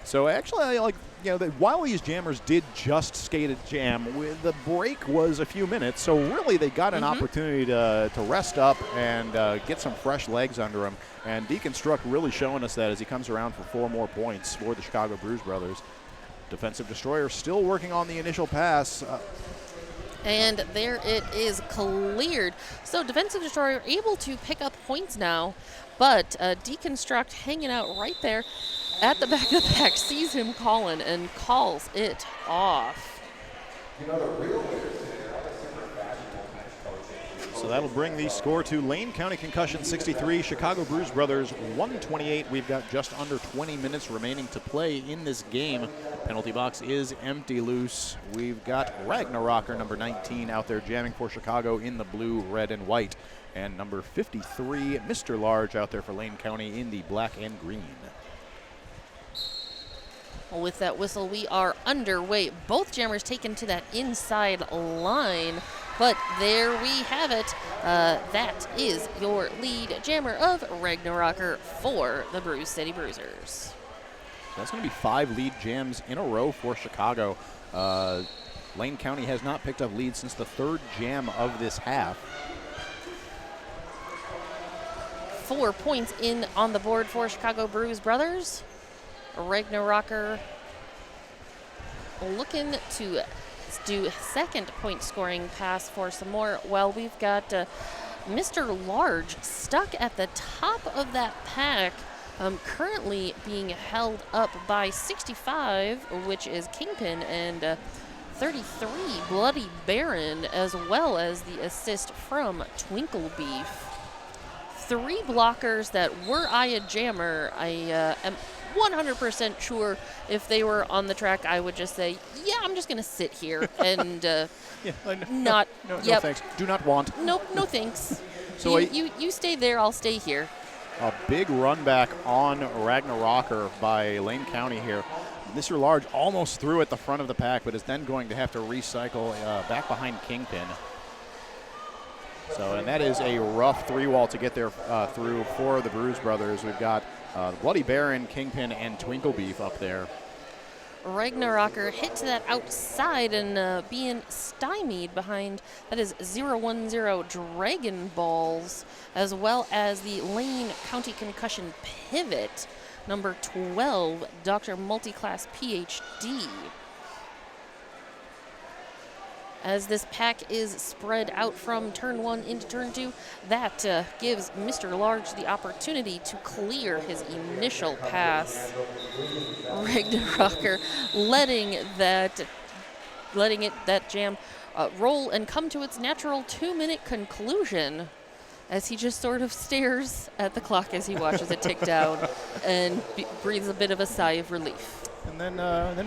So actually, I like, you know, while these jammers did just skate a jam, the break was a few minutes, so really they got an opportunity to rest up and get some fresh legs under them. And Deconstruct really showing us that as he comes around for 4 more points for the Chicago Bruise brothers. Defensive destroyer still working on the initial pass.
And there it is, cleared. So Defensive Destroyer able to pick up points now, but Deconstruct hanging out right there at the back of the pack, sees him calling and calls it off.
So that'll bring the score to Lane County Concussion 63, Chicago Bruise Brothers 128. We've got just under 20 minutes remaining to play in this game. Penalty box is empty loose. We've got Ragnarocker, number 19, out there jamming for Chicago in the blue, red, and white. And number 53, Mr. Large, out there for Lane County in the black and green.
Well, with that whistle, we are underway. Both jammers taken to that inside line. But there we have it. That is your lead jammer of Ragnarocker for the Bruise City Bruisers.
That's going to be 5 lead jams in a row for Chicago. Lane County has not picked up leads since the 3rd jam of this half.
4 points in on the board for Chicago Bruise Brothers. Ragnarocker looking to do second point scoring pass for some more. Well, we've got Mr. Large stuck at the top of that pack, currently being held up by 65, which is Kingpin, and 33, Bloody Baron, as well as the assist from Twinkle Beef. 3 blockers that were I a jammer, I am 100% sure if they were on the track, I would just say, yeah, I'm just going to sit here and not.
No,
yep.
thanks. Do not want.
Nope, no thanks.
So
you stay there, I'll stay here.
A big run back on Ragnarocker by Lane County here. Mr. Large almost through at the front of the pack, but is then going to have to recycle back behind Kingpin. So, and that is a rough 3-wall to get there through for the Bruise brothers. We've got Bloody Baron, Kingpin, and Twinkle Beef up there.
Ragnarocker hit to that outside and being stymied behind, that is 010 Dragon Balls, as well as the Lane County Concussion Pivot, number 12, Dr. Multiclass PhD. As this pack is spread out from turn 1 into turn 2, that gives Mr. Large the opportunity to clear his initial pass. Ragnarocker letting that jam roll and come to its natural 2-minute conclusion, as he just sort of stares at the clock as he watches it tick down and breathes a bit of a sigh of relief.
And then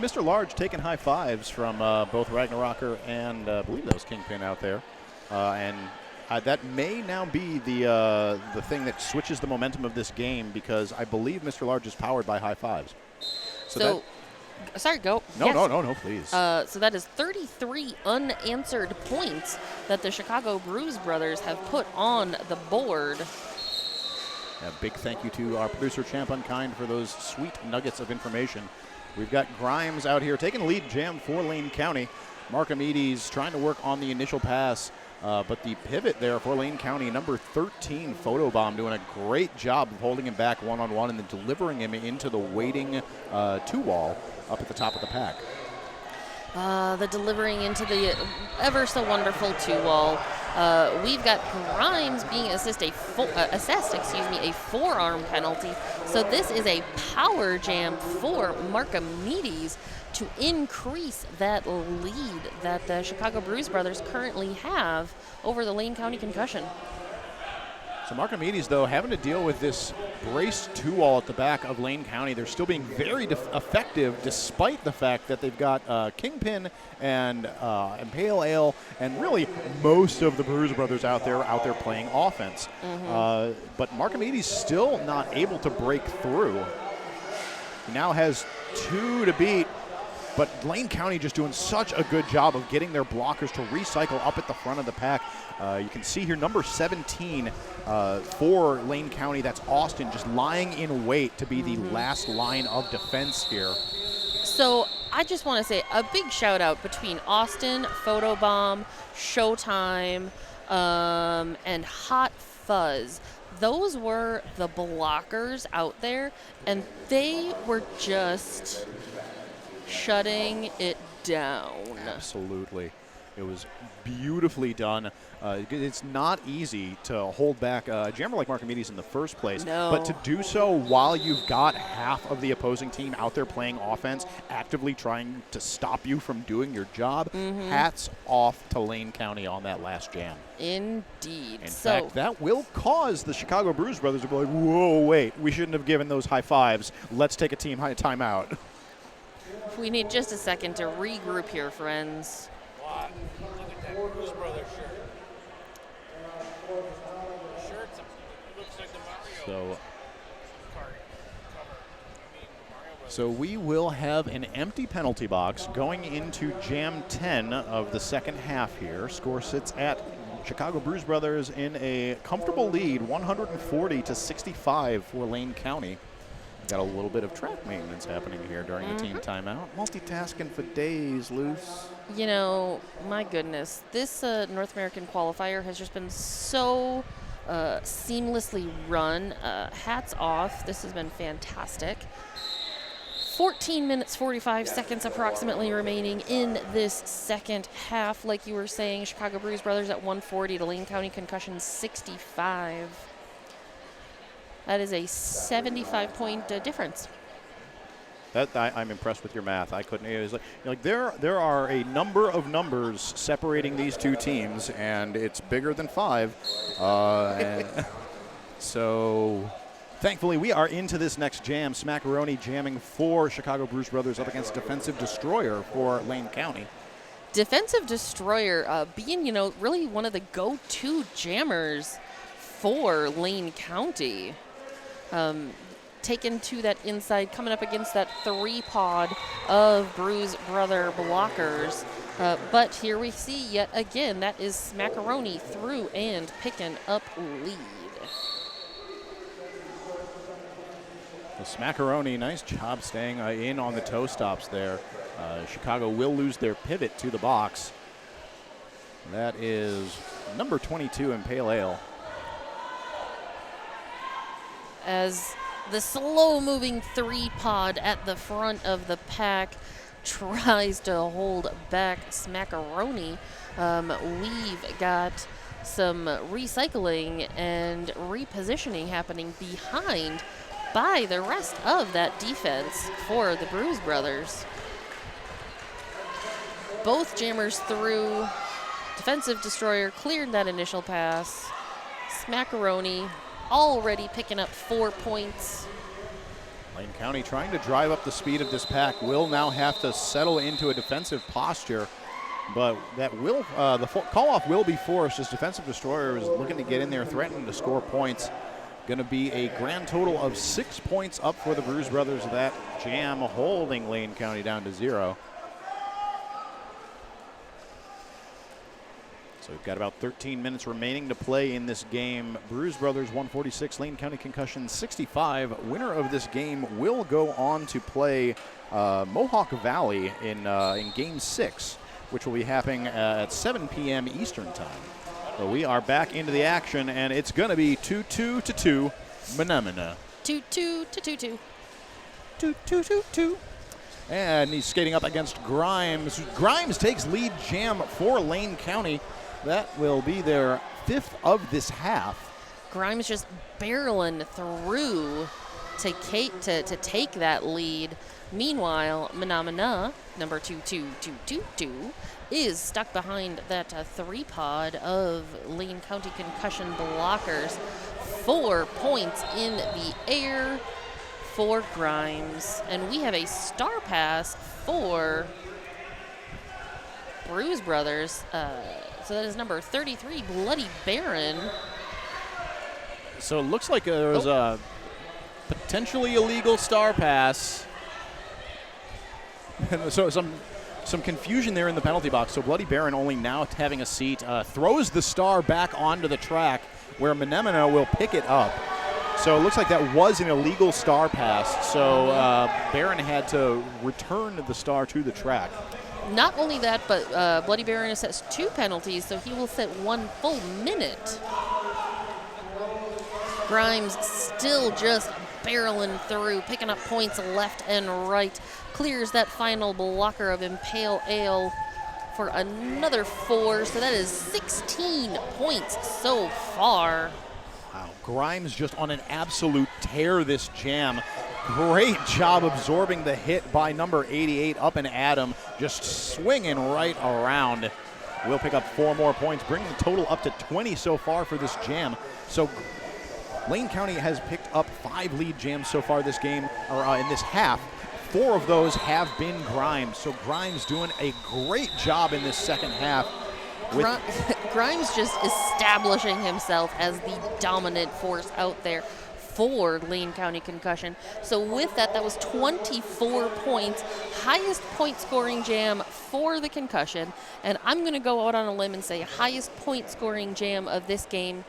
Mr. Large taking high fives from both Ragnarocker and I believe that was Kingpin out there. And that may now be the thing that switches the momentum of this game, because I believe Mr. Large is powered by high fives.
So sorry, go.
No,
yes.
no, please.
So that is 33 unanswered points that the Chicago Bruise brothers have put on the board.
A big thank you to our producer, Champ Unkind, for those sweet nuggets of information. We've got Grimes out here taking lead jam for Lane County. Marcomedes trying to work on the initial pass, but the pivot there for Lane County, number 13, Photobomb, doing a great job of holding him back one-on-one and then delivering him into the waiting 2-wall up at the top of the pack.
The delivering into the ever so wonderful 2-wall. We've got Grimes being assessed a forearm penalty. So this is a power jam for Marcomedes to increase that lead that the Chicago Bruise brothers currently have over the Lane County Concussion.
So Marcomedes, though, having to deal with this brace 2-wall at the back of Lane County. They're still being very effective despite the fact that they've got Kingpin and Pale Ale and really most of the Bruise brothers out there playing offense. But Marcomedes still not able to break through. He now has 2 to beat. But Lane County just doing such a good job of getting their blockers to recycle up at the front of the pack. You can see here number 17 for Lane County. That's Austin just lying in wait to be the last line of defense here.
So I just want to say a big shout out between Austin, Photobomb, Showtime, and Hot Fuzz. Those were the blockers out there, and they were just shutting it down.
Absolutely. It was beautifully done. It's not easy to hold back a jammer like Marcomedes in the first place.
No.
But to do so while you've got half of the opposing team out there playing offense, actively trying to stop you from doing your job, hats off to Lane County on that last jam.
Indeed.
In fact, that will cause the Chicago Bruise brothers to be like, whoa, wait, we shouldn't have given those high fives. Let's take a team timeout.
We need just a second to regroup here, friends.
Wow. Look at that Bruise Brothers shirt. Shirts, it looks like the Mario cover. Mario Brothers.
So we will have an empty penalty box going into Jam 10 of the second half here. Score sits at Chicago Bruise Brothers in a comfortable lead, 140-65 for Lane County. Got a little bit of track maintenance happening here during the team timeout. Multitasking for days, Luce.
You know, my goodness, this North American qualifier has just been so seamlessly run. Hats off. This has been fantastic. 14 minutes, 45 seconds approximately remaining in this second half. Like you were saying, Chicago Bruise Brothers at 140 to Lane County Concussion 65. That is a 75-point difference.
I'm impressed with your math. I couldn't. It was like there are a number of numbers separating these two teams, and it's bigger than 5. And so, thankfully, we are into this next jam. Smackaroni jamming for Chicago Bruise Brothers up against Defensive Destroyer for Lane County.
Defensive Destroyer being, really one of the go-to jammers for Lane County. Taken to that inside, coming up against that 3-pod of Bruise Brother blockers. But here we see yet again, that is Smackaroni through and picking up lead.
The Smackaroni, nice job staying in on the toe stops there. Chicago will lose their pivot to the box. That is number 22 in Pale Ale.
As the slow-moving 3-pod at the front of the pack tries to hold back Smackaroni, we've got some recycling and repositioning happening behind by the rest of that defense for the Bruise Brothers. Both jammers through. Defensive Destroyer cleared that initial pass. Smackaroni already picking up 4 points.
Lane County trying to drive up the speed of this pack will now have to settle into a defensive posture, but that will the call-off will be forced as Defensive Destroyer is looking to get in there, threatening to score points. Going to be a grand total of 6 points up for the Bruise Brothers. That jam holding Lane County down to 0. So we've got about 13 minutes remaining to play in this game. Bruise Brothers 146, Lane County Concussion 65. Winner of this game will go on to play Mohawk Valley in Game 6, which will be happening at 7 p.m. Eastern Time. So we are back into the action, and it's going to be 2-2-2, Manamana.
2-2-2-2-2.
2-2-2-2. And he's skating up against Grimes. Grimes takes lead jam for Lane County. That will be their 5th of this half.
Grimes just barreling through to take that lead. Meanwhile, Manamana, number 22222, is stuck behind that 3-pod of Lane County Concussion blockers. 4 points in the air for Grimes. And we have a star pass for Bruise Brothers. So that is number 33, Bloody Baron.
So it looks like there was a potentially illegal star pass. So some confusion there in the penalty box. So Bloody Baron only now having a seat, throws the star back onto the track where Menemina will pick it up. So it looks like that was an illegal star pass. So Baron had to return the star to the track.
Not only that, but Bloody Baron assessed 2 penalties, so he will sit 1 full minute. Grimes still just barreling through, picking up points left and right. Clears that final blocker of Impale Ale for another 4, so that is 16 points so far.
Wow, Grimes just on an absolute tear this jam. Great job absorbing the hit by number 88 up and Adam, just swinging right around. We'll pick up 4 more points, bringing the total up to 20 so far for this jam. So Lane County has picked up 5 lead jams so far this game, or in this half. 4 of those have been Grimes. So Grimes doing a great job in this second half.
Grimes just establishing himself as the dominant force out there for Lane County Concussion. So with that, that was 24 points, highest point scoring jam for the Concussion. And I'm going to go out on a limb and say highest point scoring jam of this game,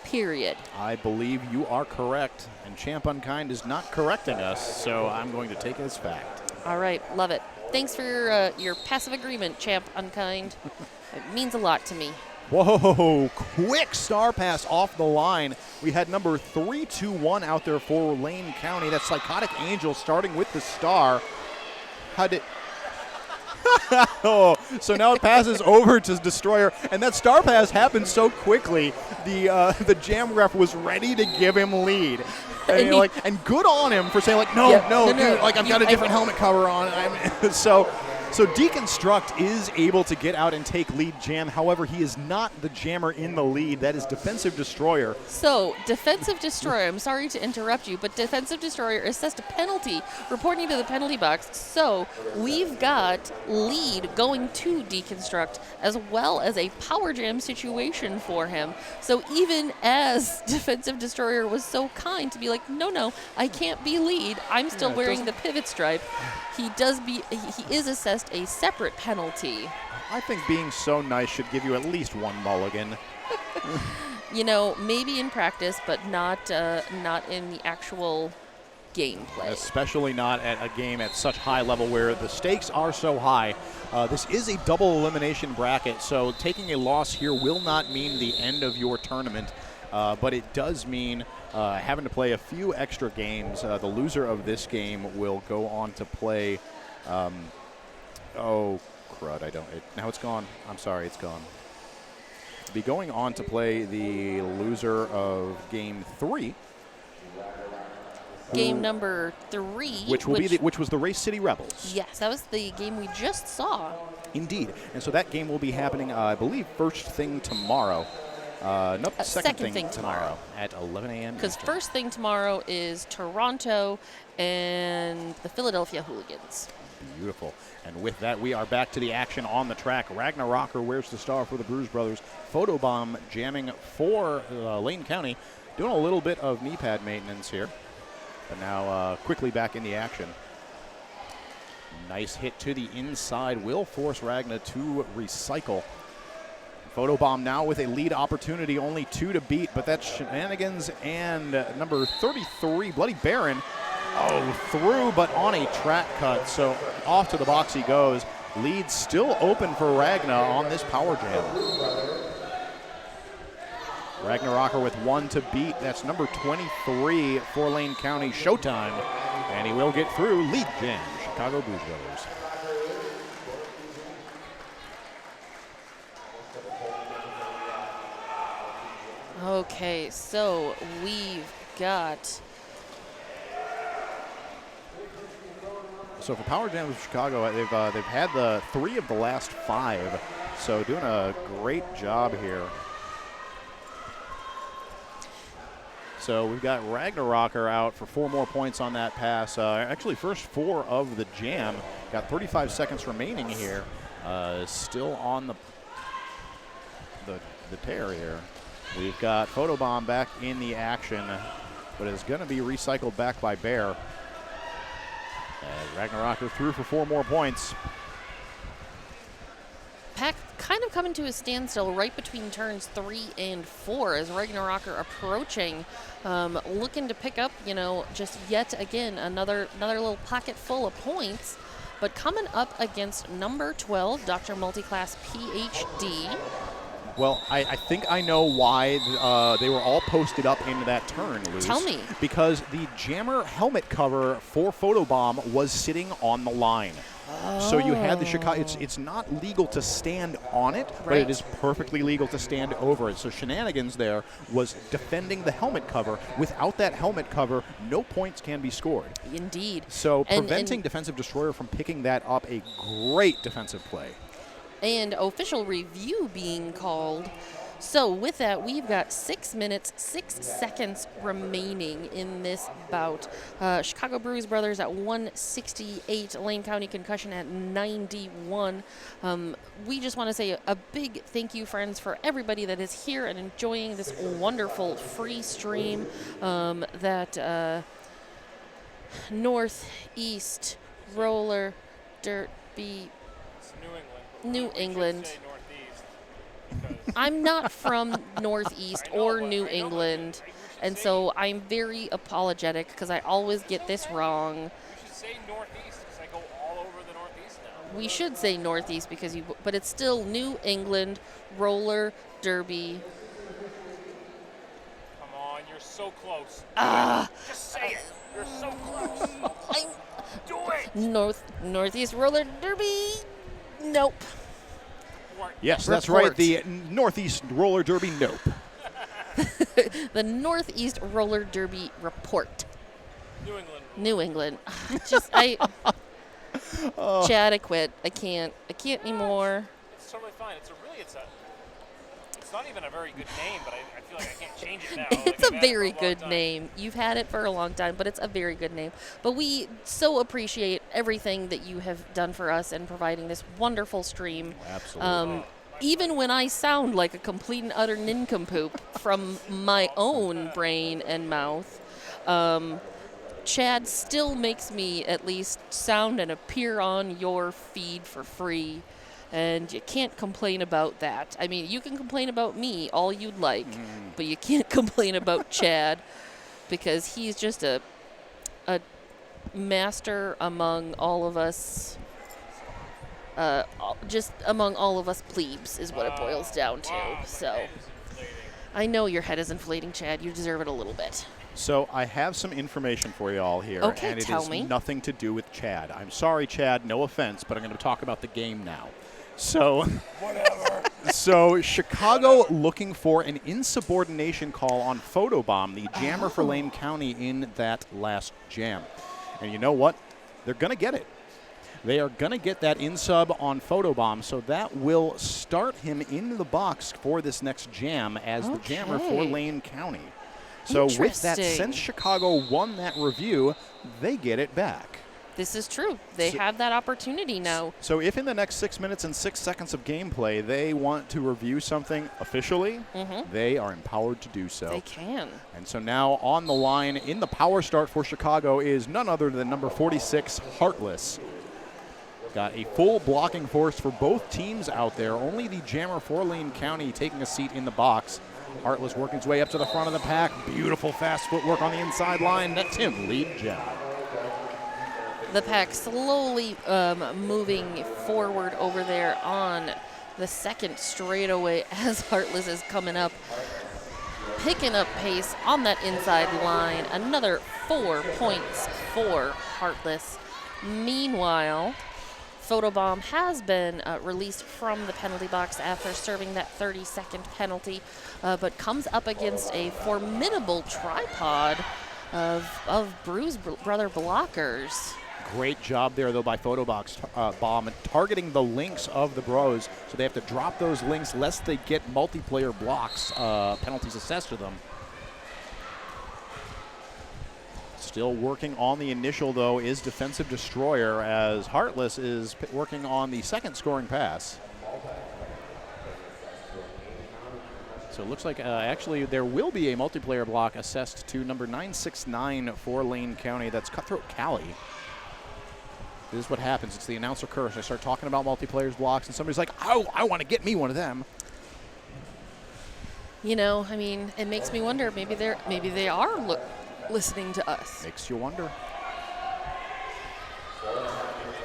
period.
I believe you are correct, and Champ Unkind is not correcting us, so I'm going to take it as fact.
All right, love it. Thanks for your passive agreement, Champ Unkind. It means a lot to me.
Whoa, quick star pass off the line. We had number 321 out there for Lane County. That's Psychotic Angel starting with the star. How did... Oh, so now it passes over to Destroyer, and that star pass happened so quickly. The jam ref was ready to give him lead, and good on him for saying no, dude, I've got a different helmet cover on. So Deconstruct is able to get out and take lead jam. However, he is not the jammer in the lead. That is Defensive Destroyer.
So Defensive Destroyer, I'm sorry to interrupt you, but Defensive Destroyer assessed a penalty, reporting to the penalty box. So we've got lead going to Deconstruct as well as a power jam situation for him. So even as Defensive Destroyer was so kind to be like, no, I can't be lead. I'm still wearing the pivot stripe. He is assessed a separate penalty.
I think being so nice should give you at least 1 mulligan.
Maybe in practice, but not in the actual gameplay.
Especially not at a game at such high level where the stakes are so high. This is a double elimination bracket, so taking a loss here will not mean the end of your tournament, but it does mean having to play a few extra games. The loser of this game will go on to play... oh, crud, now it's gone. I'm sorry, it's gone. Be going on to play the loser of Game 3.
Game number 3.
Which was the Race City Rebels.
Yes, that was the game we just saw.
Indeed. And so that game will be happening, I believe, first thing tomorrow. Nope, second thing tomorrow at 11 a.m.
Because first thing tomorrow is Toronto and the Philadelphia Hooligans.
Beautiful. And with that, we are back to the action on the track. Ragnarok wears the star for the Bruise Brothers. Photobomb jamming for Lane County. Doing a little bit of knee pad maintenance here. But now quickly back in the action. Nice hit to the inside. Will force Ragna to recycle. Photobomb now with a lead opportunity, only 2 to beat, but that's Shenanigans and number 33, Bloody Baron. Through, but on a track cut, so off to the box he goes. Lead still open for Ragna on this power jam. Ragnarocker with 1 to beat. That's number 23 for Lane County, Showtime. And he will get through lead jam. Chicago Bruise brothers.
Okay, so we've got.
So for Power Jams of Chicago, they've had the 3 of the last 5, so doing a great job here. So we've got Ragnarocker out for 4 more points on that pass. Actually, first 4 of the jam. Got 35 seconds remaining here. Still on the tear here. We've got Photobomb back in the action, but it's going to be recycled back by Bear. And Ragnarocker through for 4 more points.
Pack kind of coming to a standstill right between turns 3 and 4 as Ragnarocker approaching, looking to pick up, just yet again another little pocket full of points. But coming up against number 12, Dr. Multiclass PhD.
Well, I think I know why they were all posted up into that turn, Luz.
Tell me.
Because the jammer helmet cover for Photobomb was sitting on the line. So you had the Chicago. It's not legal to stand on it, but it is perfectly legal to stand over it. So Shenanigans there was defending the helmet cover. Without that helmet cover, no points can be scored.
Indeed.
So preventing Defensive Destroyer from picking that up, a great defensive play.
And official review being called. So with that, we've got 6 minutes, 6 seconds remaining in this bout. Chicago Bruise brothers at 168, Lane County Concussion at 91. We just want to say a big thank you, friends, for everybody that is here and enjoying this wonderful free stream that Northeast Roller Derby New England. I'm not from Northeast or New England, and so I'm very apologetic because I always get this wrong.
You should say Northeast because I go all over the Northeast now.
We should say Northeast because but it's still New England Roller Derby.
Come on, you're so close. Just say it. You're so close. Do it.
Northeast Roller Derby. Nope.
Yes, that's right. The Northeast Roller Derby, nope.
The Northeast Roller Derby report.
New England.
Chad, I quit. I can't anymore.
It's totally fine. It's not even a very good name, but I feel like I can't change it now.
It's a very good name. You've had it for a long time, but it's a very good name. But we so appreciate everything that you have done for us and providing this wonderful stream.
Absolutely.
Even when I sound like a complete and utter nincompoop from my own brain and mouth, Chad still makes me at least sound and appear on your feed for free. And you can't complain about that. I mean, you can complain about me all you'd like, but you can't complain about Chad because he's just a master among all of us. Just among all of us plebes is what it boils down to. So I know your head is inflating, Chad. You deserve it a little bit.
So I have some information for you all here,
Okay,
and it
tell
is
me.
nothing to do with Chad. I'm sorry, Chad, no offense, but I'm going to talk about the game now. So, so Chicago looking for an insubordination call on Photobomb, the jammer for Lane County in that last jam. And you know what? They're going to get it. They are going to get that insub on Photobomb, so that will start him in the box for this next jam as the jammer for Lane County. So with that, since Chicago won that review, they get it back.
This is true. They have that opportunity now.
So if in the next 6 minutes and 6 seconds of gameplay they want to review something officially, they are empowered to do so.
They can.
And so now on the line in the power start for Chicago is none other than number 46, Heartless. Got a full blocking force for both teams out there. Only the jammer for Lane County taking a seat in the box. Heartless working his way up to the front of the pack. Beautiful fast footwork on the inside line. That's him, lead jam.
The pack slowly moving forward over there on the second straightaway as Heartless is coming up. Picking up pace on that inside line. Another 4 points for Heartless. Meanwhile, Photobomb has been released from the penalty box after serving that 30-second penalty, but comes up against a formidable tripod of Bruise brother blockers.
Great job there, though, by Photobomb targeting the links of the Bros, so they have to drop those links lest they get multiplayer blocks, penalties assessed to them. Still working on the initial, though, is Defensive Destroyer, as Heartless is working on the second scoring pass. So it looks like actually there will be a multiplayer block assessed to number 969 for Lane County. That's Cutthroat Cali. This is what happens. It's the announcer curse. I start talking about multiplayers blocks, and somebody's like, "Oh, I want to get me one of them."
You know, I mean, it makes me wonder. Maybe they are listening to us.
Makes you wonder.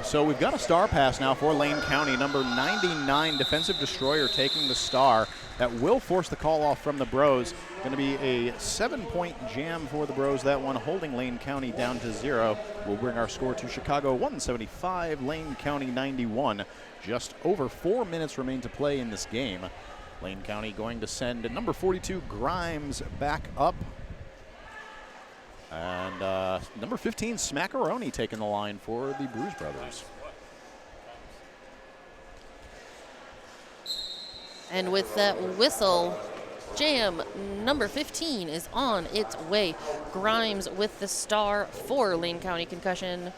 So we've got a star pass now for Lane County. Number 99, Defensive Destroyer, taking the star. That will force the call off from the Bros. Going to be a 7-point jam for the Bros. That one holding Lane County down to 0. We'll bring our score to Chicago 175, Lane County 91. Just over 4 minutes remain to play in this game. Lane County going to send number 42, Grimes, back up. And number 15, Smackaroni, taking the line for the Bruise brothers.
And with that whistle, jam number 15 is on its way. Grimes with the star for Lane County Concussion.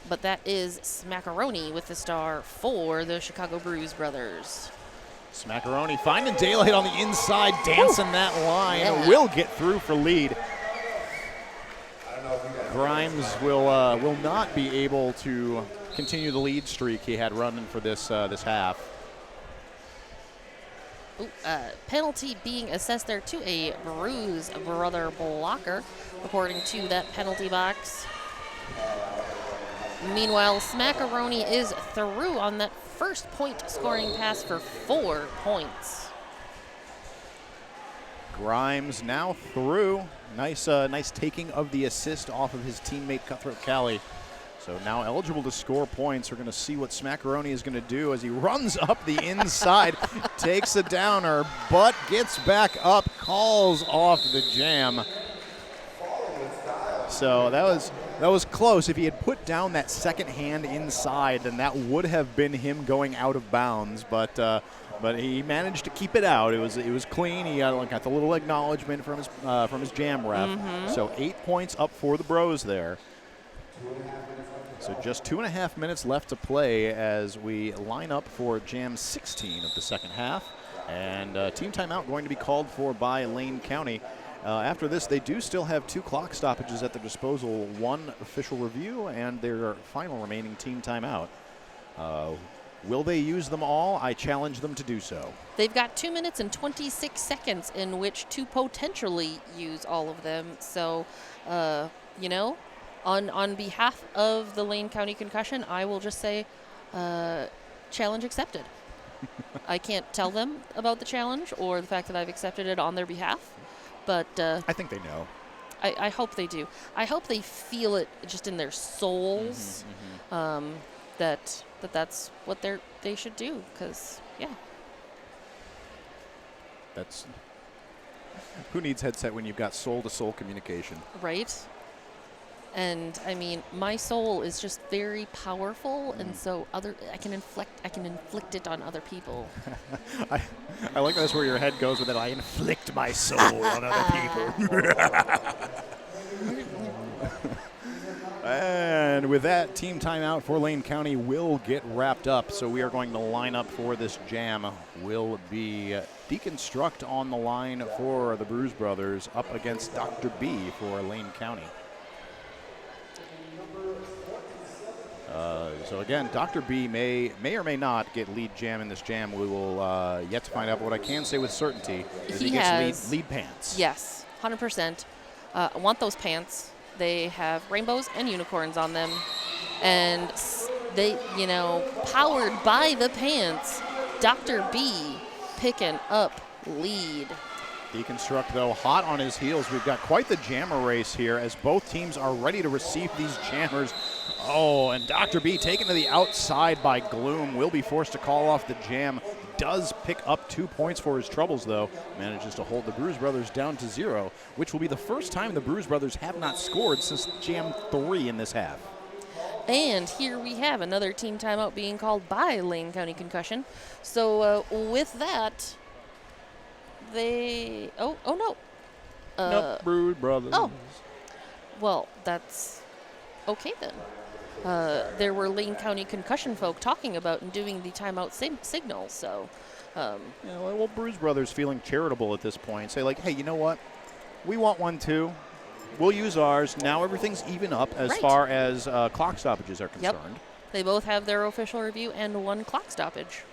But that is Smackaroni with the star for the Chicago Bruise brothers.
Smackaroni finding daylight on the inside, dancing that line.
Yeah.
Will get through for lead. Grimes will not be able to continue the lead streak he had running for this half.
Ooh, penalty being assessed there to a Bruise brother blocker, according to that penalty box. Meanwhile, Smackaroni is through on that first point scoring pass for 4 points.
Grimes now through. Nice taking of the assist off of his teammate Cutthroat Cali. So now eligible to score points. We're going to see what Smackaroni is going to do as he runs up the inside, takes a downer, but gets back up, calls off the jam. So that was close. If he had put down that second hand inside, then that would have been him going out of bounds. But he managed to keep it out. It was clean. He got the little acknowledgement from his jam ref.
Mm-hmm.
So 8 points up for the Bros there. So just 2.5 minutes left to play as we line up for jam 16 of the second half. And team timeout going to be called for by Lane County. After this, they do still have 2 clock stoppages at their disposal, 1 official review, and their final remaining team timeout. Will they use them all? I challenge them to do so.
They've got 2 minutes and 26 seconds in which to potentially use all of them. So, you know, on behalf of the Lane County Concussion, I will just say challenge accepted. I can't tell them about the challenge or the fact that I've accepted it on their behalf, but
I think they know.
I hope they do. I hope they feel it just in their souls. That's what they should do, because yeah.
That's who needs headset when you've got soul-to-soul communication,
right? And I mean, my soul is just very powerful, and so I can inflict it on other people.
I like that's where your head goes with it. I inflict my soul on other people. And with that, team timeout for Lane County will get wrapped up. So we are going to line up for this jam. Will be Deconstruct on the line for the Bruise brothers up against Dr. B for Lane County. So again, Dr. B may or may not get lead jam in this jam. We will yet to find out. But what I can say with certainty is he gets lead pants.
Yes, 100%. I want those pants. They have rainbows and unicorns on them, and they, powered by the pants, Dr. B picking up lead.
Deconstruct, though, hot on his heels. We've got quite the jammer race here as both teams are ready to receive these jammers. Oh, and Dr. B taken to the outside by Gloom. Will be forced to call off the jam. Does pick up 2 points for his troubles, though. Manages to hold the Bruise brothers down to 0, which will be the first time the Bruise brothers have not scored since jam 3 in this half.
And here we have another team timeout being called by Lane County Concussion. So with that, they... Oh, no.
Nope, Bruise brothers.
Oh. Well, that's okay then. There were Lane County Concussion folk talking about and doing the timeout signal, so...
Yeah, well, Bruise brothers feeling charitable at this point. Say, like, hey, you know what? We want one, too. We'll use ours. Now everything's even up as far as clock stoppages are concerned.
Yep. They both have their official review and 1 clock stoppage.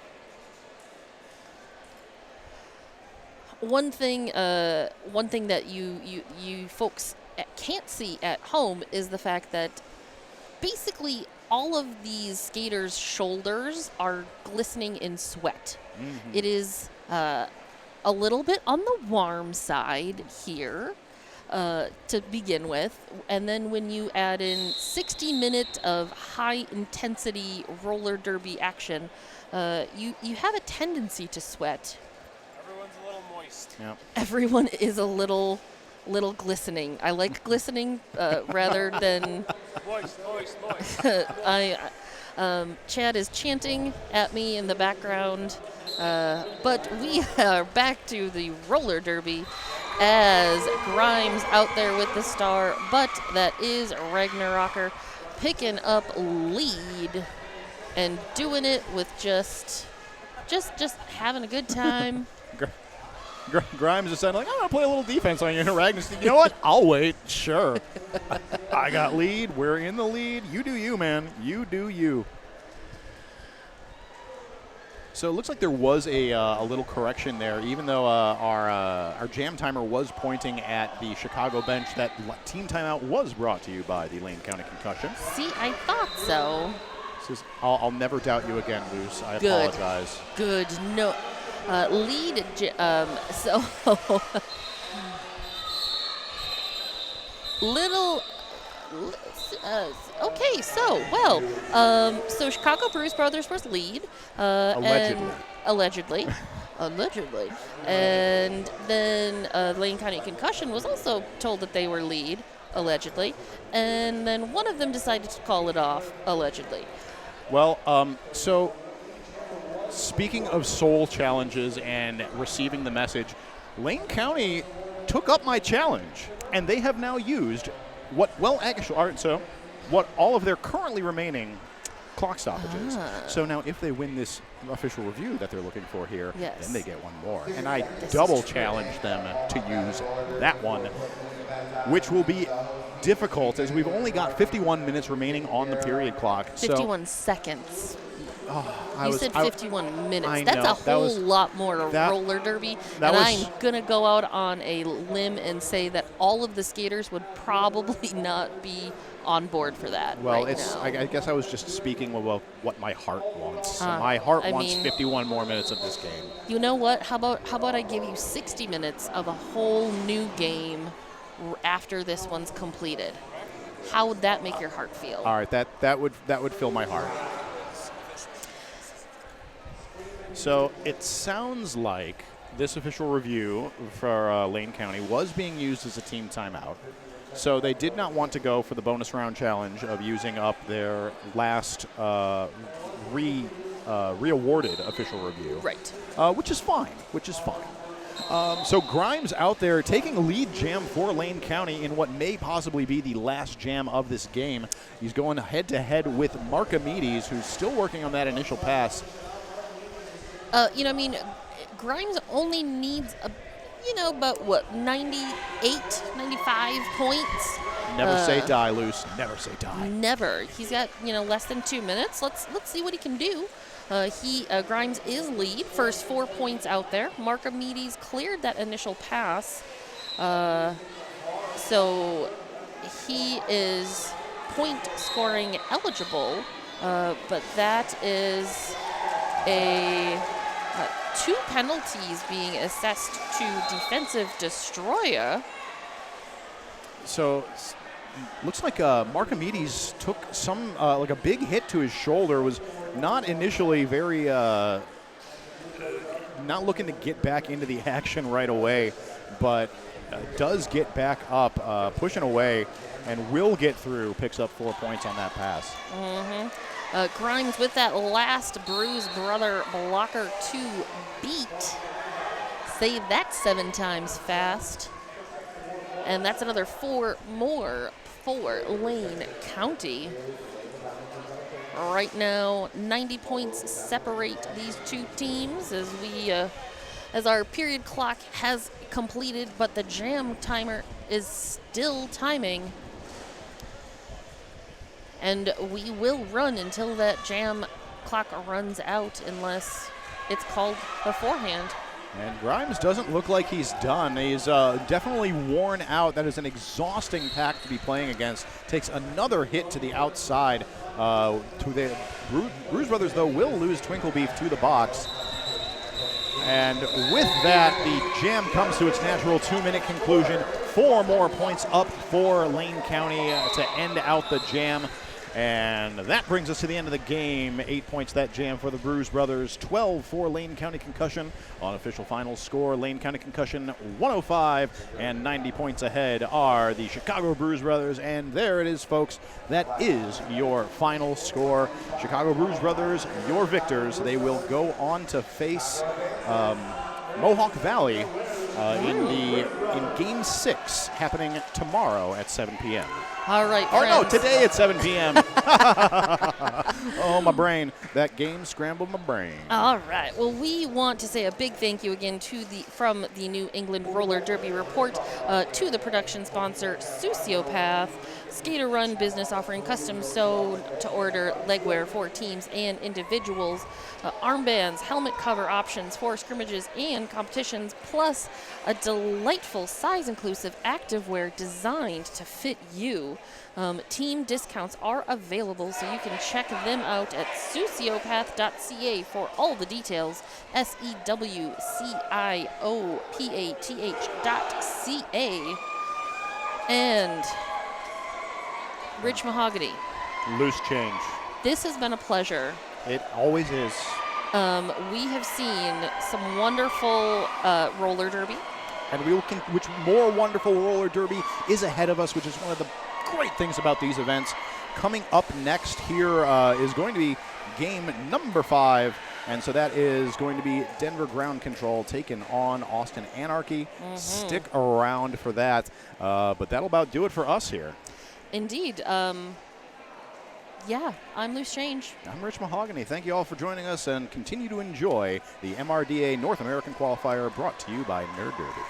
One thing that you folks can't see at home is the fact that basically all of these skaters' shoulders are glistening in sweat. Mm-hmm. It is a little bit on the warm side here to begin with, and then when you add in 60 minutes of high-intensity roller derby action, you have a tendency to sweat.
Everyone's a little moist.
Yep.
Everyone is a little glistening. I like glistening rather than...
Moist.
Chad is chanting at me in the background, but we are back to the roller derby as Grimes out there with the star, but that is Ragnarocker picking up lead and doing it with just having a good time.
Grimes decided, like, I'm going to play a little defense on you. And Ragnar said, you know what? I'll wait. Sure. I got lead. We're in the lead. You do you, man. You do you. So it looks like there was a little correction there. Even though our jam timer was pointing at the Chicago bench, that team timeout was brought to you by the Lane County Concussion.
See, I thought so.
This is, I'll never doubt you again, Luce. I apologize.
Good. No. Lead, so little, okay, so, well, so Chicago Bruise Brothers was lead. Allegedly. And then Lane County Concussion was also told that they were lead, allegedly. And then one of them decided to call it off, allegedly.
Well, so... Speaking of soul challenges and receiving the message, Lane County took up my challenge, and they have now used what all of their currently remaining clock stoppages. So now if they win this official review that they're looking for here, then they get one more. And I double challenge them to use that one, which will be difficult as we've only got 51 minutes remaining on the period clock.
51 seconds.
Oh,
you said 51 minutes.
I
That's
know.
a whole lot more roller derby. And I'm going to go out on a limb and say that all of the skaters would probably not be on board for that.
Well,
right now.
I guess I was just speaking about what my heart wants. My heart wants 51 more minutes of this game.
You know what? How about I give you 60 minutes of a whole new game after this one's completed? How would that make your heart feel?
All right, that would fill my heart. So it sounds like this official review for Lane County was being used as a team timeout. So they did not want to go for the bonus round challenge of using up their last re-awarded official review.
Right.
Which is fine. So Grimes out there taking a lead jam for Lane County in what may possibly be the last jam of this game. He's going head-to-head with Marcomedes, who's still working on that initial pass.
Grimes only needs about 98, 95 points.
Never say die, Luce. Never say die.
Never. He's got less than 2 minutes. Let's see what he can do. Grimes is lead. First 4 points out there. Marcomedes cleared that initial pass, so he is point scoring eligible. But that is a 2 penalties being assessed to defensive destroyer.
So looks like Marcomedes took some like a big hit to his shoulder. Was not initially very not looking to get back into the action right away, but does get back up, pushing away, and will get through. Picks up 4 points on that pass.
Grimes with that last Bruise brother blocker to beat. Save that 7 times fast. And that's another 4 more for Lane County. Right now, 90 points separate these two teams as our period clock has completed, but the jam timer is still timing. And we will run until that jam clock runs out unless it's called beforehand.
And Grimes doesn't look like he's done. He's definitely worn out. That is an exhausting pack to be playing against. Takes another hit to the outside. To the Bruise Brothers, though, will lose Twinkle Beef to the box. And with that, the jam comes to its natural 2-minute conclusion. 4 more points up for Lane County to end out the jam. And that brings us to the end of the game. 8 points that jam for the Bruise Brothers, 12 for Lane County Concussion. On official final score, Lane County Concussion 105, and 90 points ahead are the Chicago Bruise Brothers. And there it is, folks. That is your final score. Chicago Bruise Brothers, your victors. They will go on to face Mohawk Valley in Game 6, happening tomorrow at 7 p.m.
All right,
Or no,
friends.
today at 7 p.m. Oh, my brain. That game scrambled my brain.
All right. Well, we want to say a big thank you again from the New England Roller Derby Report to the production sponsor, Sociopath, Skater Run business offering custom sewn to order legwear for teams and individuals, armbands, helmet cover options for scrimmages and competitions, plus a delightful size-inclusive activewear designed to fit you. Team discounts are available, so you can check them out at sociopath.ca for all the details. SEWCIOPATH.ca. And Rich Mahogany,
Loose change.
this has been a pleasure.
It always is.
We have seen some wonderful roller derby.
And which more wonderful roller derby is ahead of us, which is one of the great things about these events. Coming up next here is going to be game number 5. And so that is going to be Denver Ground Control taking on Austin Anarchy. Stick around for that. But that'll about do it for us here.
Indeed. Yeah, I'm Loose Change.
I'm Rich Mahogany. Thank you all for joining us, and continue to enjoy the MRDA North American Qualifier, brought to you by Nerd Derby.